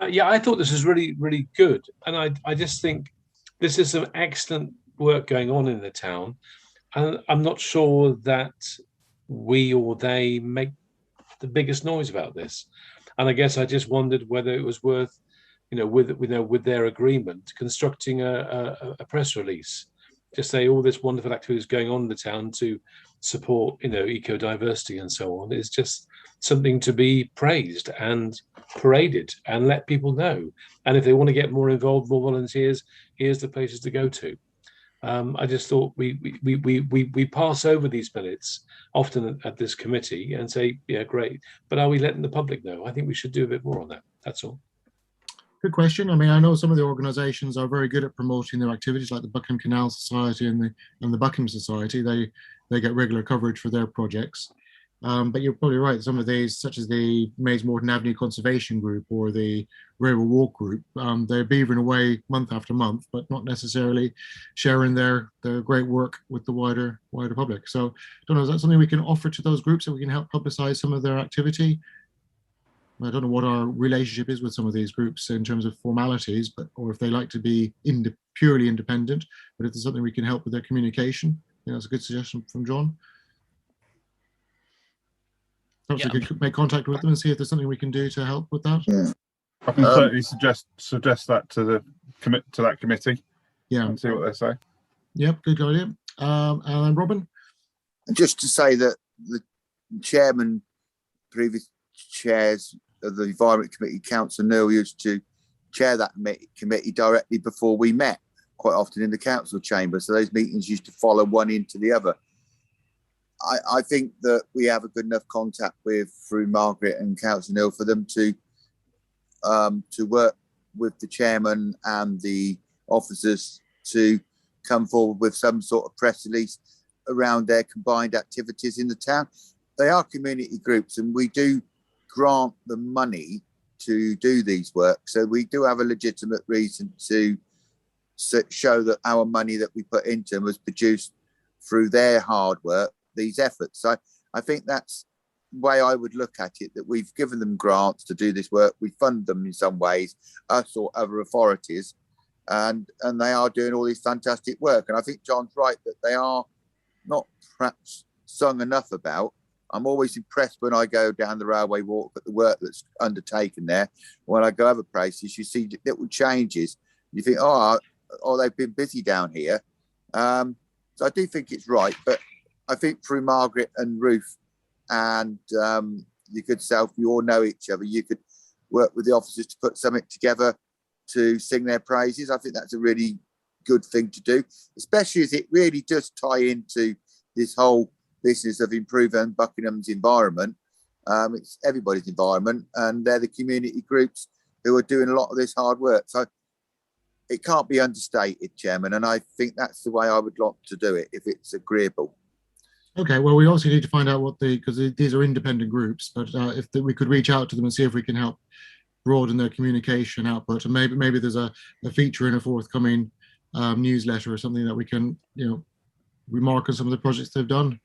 Yeah, I thought this was really, really good. And I just think this is some excellent work going on in the town. And I'm not sure that we or they make the biggest noise about this. And I guess I just wondered whether it was worth, with their agreement, constructing a press release. Just say all this wonderful activities going on in the town to support, eco-diversity and so on. It's just something to be praised and paraded and let people know. And if they want to get more involved, more volunteers, here's the places to go to. I just thought we pass over these minutes often at this committee and say, yeah, great, but are we letting the public know? I think we should do a bit more on that. That's all. Good question. I mean, I know some of the organisations are very good at promoting their activities, like the Buckingham Canal Society and the Buckingham Society. They get regular coverage for their projects. But you're probably right. Some of these, such as the Mays Morton Avenue Conservation Group or the Railway Walk Group, they're beavering away month after month, but not necessarily sharing their great work with the wider public. So, I don't know, is that something we can offer to those groups so we can help publicise some of their activity? I don't know what our relationship is with some of these groups in terms of formalities, or if they like to be purely independent, but if there's something we can help with their communication, that's a good suggestion from John. Perhaps we could make contact with them and see if there's something we can do to help with that. Yeah. I can certainly suggest that to that committee. Yeah, and see what they say. Yep, good idea. And Robin? Just to say that the chairman, previous chairs of the Environment Committee, Councillor Neil, used to chair that committee directly before we met, quite often in the council chamber. So those meetings used to follow one into the other. I think that we have a good enough contact through Margaret and Councillor Neil for them to work with the chairman and the officers to come forward with some sort of press release around their combined activities in the town. They are community groups, and we do grant the money to do these work. So we do have a legitimate reason to show that our money that we put into them was produced through their hard work, these efforts. So I think that's the way I would look at it, that we've given them grants to do this work. We fund them in some ways, us or other authorities, and they are doing all this fantastic work. And I think John's right that they are not perhaps sung enough about. I'm always impressed when I go down the railway walk at the work that's undertaken there. When I go other places, you see little changes. You think, oh, they've been busy down here. So I do think it's right. But I think through Margaret and Ruth and your good self, you all know each other. You could work with the officers to put something together to sing their praises. I think that's a really good thing to do, especially as it really does tie into this whole business of improving Buckingham's environment. It's everybody's environment, and they're the community groups who are doing a lot of this hard work. So it can't be understated, Chairman, and I think that's the way I would like to do it, if it's agreeable. Okay, well, we also need to find out because these are independent groups, but if we could reach out to them and see if we can help broaden their communication output, and maybe there's a feature in a forthcoming newsletter or something that we can, remark on some of the projects they've done.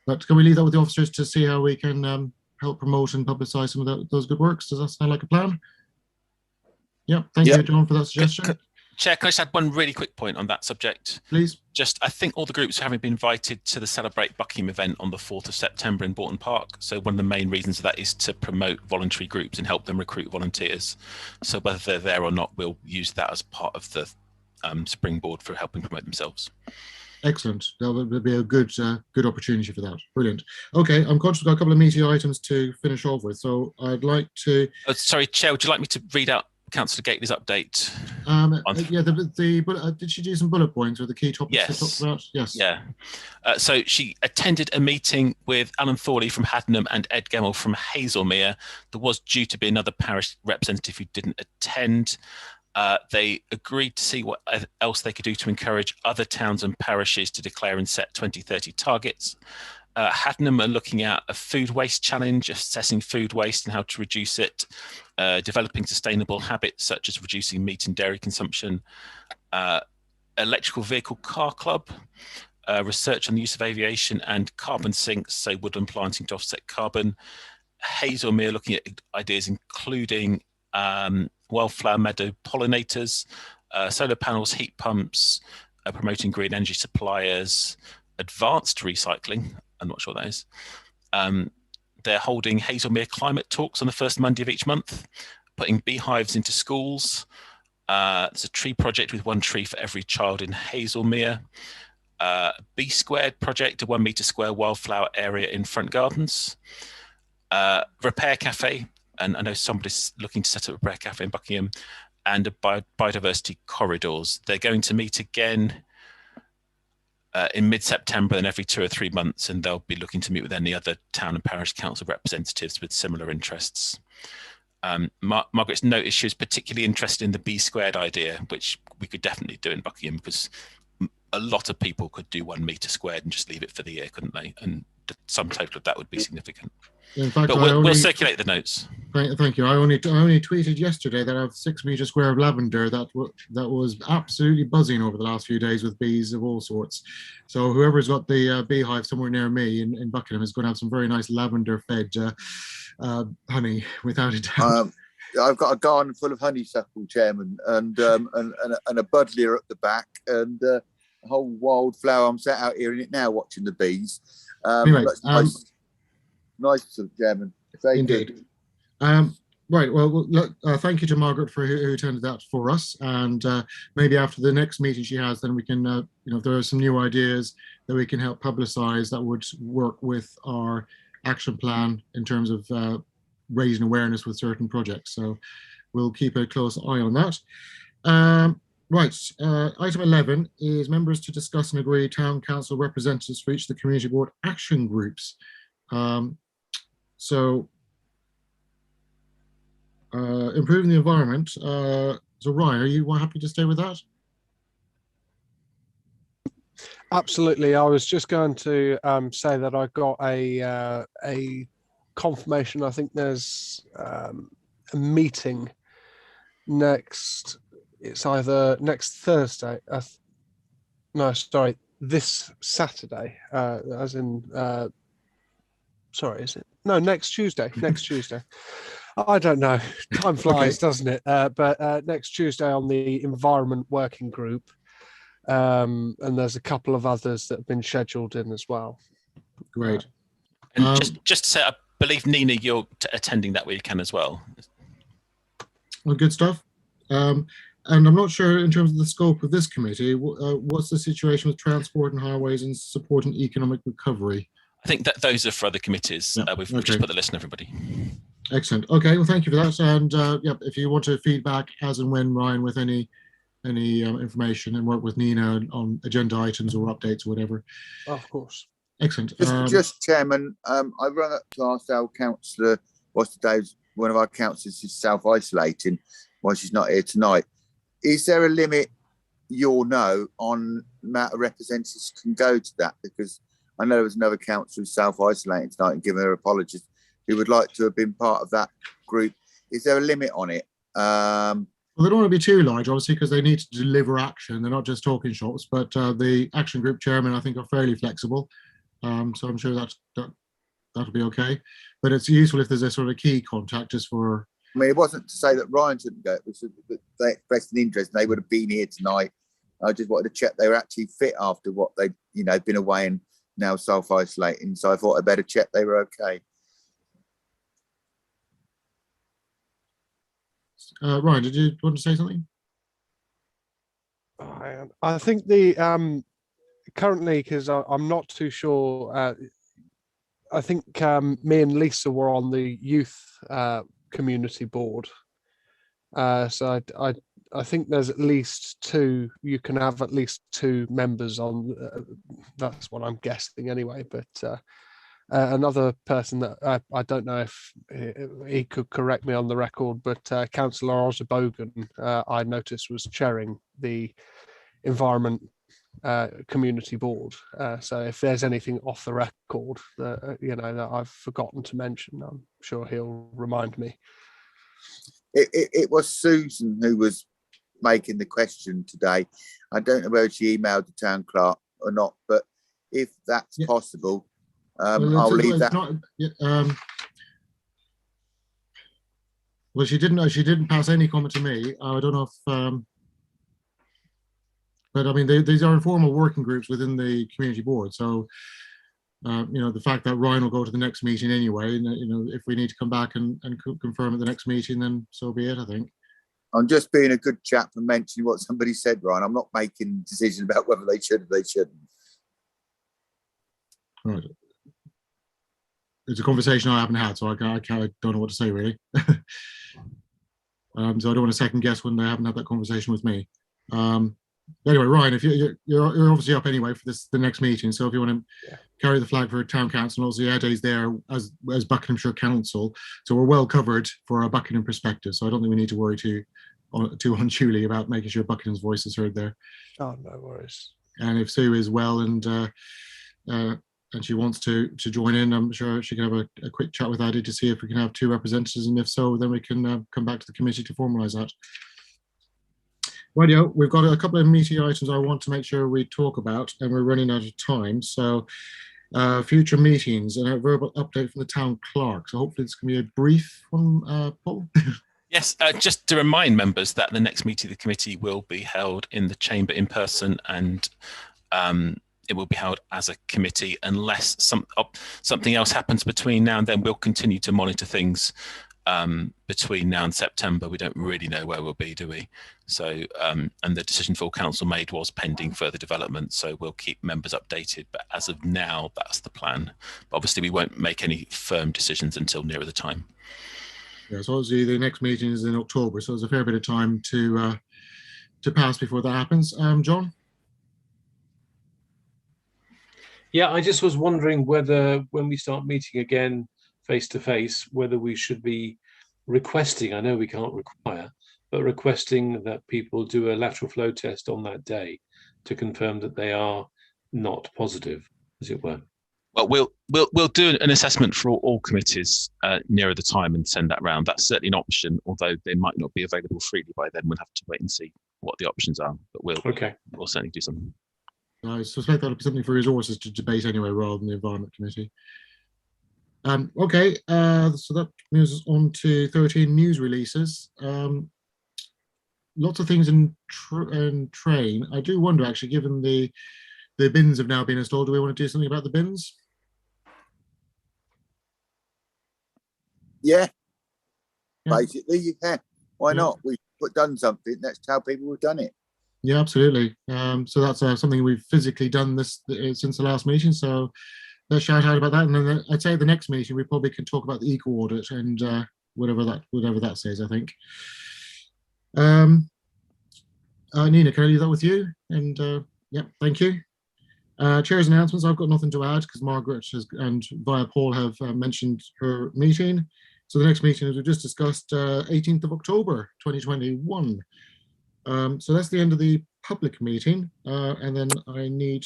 But can we leave that with the officers to see how we can help promote and publicise some of those good works? Does that sound like a plan? Yeah, thank you, John, for that suggestion. Chair, can I just add one really quick point on that subject? Please. I think all the groups having been invited to the Celebrate Buckingham event on the 4th of September in Bourton Park. So one of the main reasons for that is to promote voluntary groups and help them recruit volunteers. So whether they're there or not, we'll use that as part of the springboard for helping promote themselves. Excellent. That would be a good opportunity for that. Brilliant. Okay, I'm conscious we've got a couple of meaty items to finish off with, so I'd like to... sorry, Chair, would you like me to read out Councillor Gately's update? Yeah, did she do some bullet points or the key topics she talked about? Yes. Yeah. So she attended a meeting with Alan Thorley from Haddenham and Ed Gemmell from Hazelmere. There was due to be another parish representative who didn't attend. They agreed to see what else they could do to encourage other towns and parishes to declare and set 2030 targets. Haddenham are looking at a food waste challenge, assessing food waste and how to reduce it, developing sustainable habits such as reducing meat and dairy consumption, electrical vehicle car club, research on the use of aviation and carbon sinks, so woodland planting to offset carbon. Hazelmere looking at ideas including wildflower meadow pollinators, solar panels, heat pumps, promoting green energy suppliers, advanced recycling. I'm not sure what that is. They're holding Hazelmere climate talks on the first Monday of each month, putting beehives into schools. There's a tree project with 1 tree for every child in Hazelmere. B Squared project, a 1 metre square wildflower area in front gardens. Repair cafe, and I know somebody's looking to set up a repair cafe in Buckingham, and a biodiversity corridors. They're going to meet again in mid-September and every 2 or 3 months, and they'll be looking to meet with any other town and parish council representatives with similar interests. Margaret's noticed she was particularly interested in the B Squared idea, which we could definitely do in Buckingham, because a lot of people could do 1 metre squared and just leave it for the year, couldn't they? And the sum total of that would be significant. In fact, but we'll circulate the notes. Thank you. I only tweeted yesterday that I have 6 metre square of lavender that was absolutely buzzing over the last few days with bees of all sorts. So whoever's got the beehive somewhere near me in Buckingham is going to have some very nice lavender fed honey, without a doubt. I've got a garden full of honeysuckle, Chairman, and a buddleia at the back, and a whole wildflower. I'm sat out here in it now watching the bees. Anyway, nice, Chairman. Very indeed. Good. Right. Well, look, thank you to Margaret for who attended that for us. And maybe after the next meeting she has, then we can, if there are some new ideas that we can help publicise that would work with our action plan in terms of raising awareness with certain projects. So we'll keep a close eye on that. Right, item 11 is members to discuss and agree town council representatives for each of the community board action groups. Improving the environment. So Ryan, are you happy to stay with that? Absolutely. I was just going to say that I got a confirmation. I think there's a meeting next. It's either next Thursday. No, sorry, this Saturday. As in, sorry, is it? No, next Tuesday. Next Tuesday. I don't know. Time flies, doesn't it? But next Tuesday on the Environment Working Group. And there's a couple of others that have been scheduled in as well. Great. And just to say, I believe, Nina, you're attending that weekend as well. Well, good stuff. And I'm not sure in terms of the scope of this committee, what's the situation with transport and highways and supporting economic recovery? I think that those are for other committees. Yeah, we've just put the list on everybody. Excellent. Okay, well, thank you for that. And yeah, if you want to feedback as and when, Ryan, with any information, and work with Nina on agenda items or updates or whatever. Of course. Excellent. Just Chairman, I rang up to ask our councillor, what's today's one of our councillors is self-isolating while she's not here tonight. Is there a limit, you'll know, on the amount of representatives can go to that? Because I know there was another councillor who's self-isolating tonight and giving her apologies, who would like to have been part of that group. Is there a limit on it? Well, they don't want to be too large, obviously, because they need to deliver action. They're not just talking shops, but the action group chairmen, I think, are fairly flexible. So I'm sure that'll be okay. But it's useful if there's a sort of key contact just for... I mean, it wasn't to say that Ryan shouldn't go. It was that they expressed an interest and they would have been here tonight. I just wanted to check they were actually fit after what they'd, been away and now self-isolating. So I thought I'd better check they were okay. Ryan, did you want to say something? I think the currently, because I'm not too sure. I think me and Lisa were on the youth community board. So I think there's at least 2. You can have at least 2 members on. That's what I'm guessing anyway. But another person that I don't know if he could correct me on the record, but Councillor Osbogan, I noticed, was chairing the Environment Community Board. So if there's anything off the record that I've forgotten to mention, I'm sure he'll remind me. It was Susan who was making the question today. I don't know whether she emailed the town clerk or not, but if that's Yeah. possible. Well, I'll leave it's that. not, well, she didn't pass any comment to me. I don't know if, but I mean, these are informal working groups within the community board. So, you know, the fact that Ryan will go to the next meeting anyway, and you know, if we need to come back and confirm at the next meeting, then so be it, I think. I'm just being a good chap and mentioning what somebody said, Ryan. I'm not making decisions about whether they should or they shouldn't. Right. It's a conversation I haven't had, so I don't know what to say really. So I don't want to second guess when they haven't had that conversation with me. Anyway, Ryan, if you're obviously up anyway for the next meeting, so if you want to carry the flag for town council, and also Eddie's there as Buckinghamshire Council, so we're well covered for a Buckingham perspective. So I don't think we need to worry too unduly about making sure Buckingham's voice is heard there. Oh, no worries. And if Sue is well and she wants to join in, I'm sure she can have a quick chat with Eddie to see if we can have 2 representatives, and if so, then we can come back to the committee to formalise that. Radio, we've got a couple of meaty items I want to make sure we talk about, and we're running out of time. So future meetings and a verbal update from the town clerk. So hopefully this can be a brief one, Paul. Yes, just to remind members that the next meeting of the committee will be held in the chamber in person, and it will be held as a committee unless something else happens between now and then. We'll continue to monitor things between now and September. We don't really know where we'll be, do we? So, and the decision full council made was pending further development, so we'll keep members updated. But as of now, that's the plan. But obviously, we won't make any firm decisions until nearer the time. Yeah, so obviously the next meeting is in October, so there's a fair bit of time to pass before that happens. John? Yeah, I just was wondering whether when we start meeting again face to face, whether we should be requesting, I know we can't require, but requesting that people do a lateral flow test on that day to confirm that they are not positive, as it were. Well, we'll do an assessment for all committees nearer the time and send that round. That's certainly an option, although they might not be available freely by then. We'll have to wait and see what the options are, but we'll certainly do something. I suspect that'll be something for resources to debate anyway, rather than the Environment Committee. Okay, so that moves us on to 13 news releases. Lots of things in train. I do wonder, actually, given the bins have now been installed, do we want to do something about the bins? Yeah, basically, yeah. Why not? We've done something. That's how people have done it. Yeah, absolutely. So that's something we've physically done this since the last meeting. So let's shout out about that. And then I'd say the next meeting we probably can talk about the eco audit and whatever that says, I think. Nina, can I leave that with you? And yeah, thank you. Chair's announcements. I've got nothing to add because Margaret and via Paul have mentioned her meeting. So the next meeting, as we just discussed, 18th of October 2021. So that's the end of the public meeting, and then I need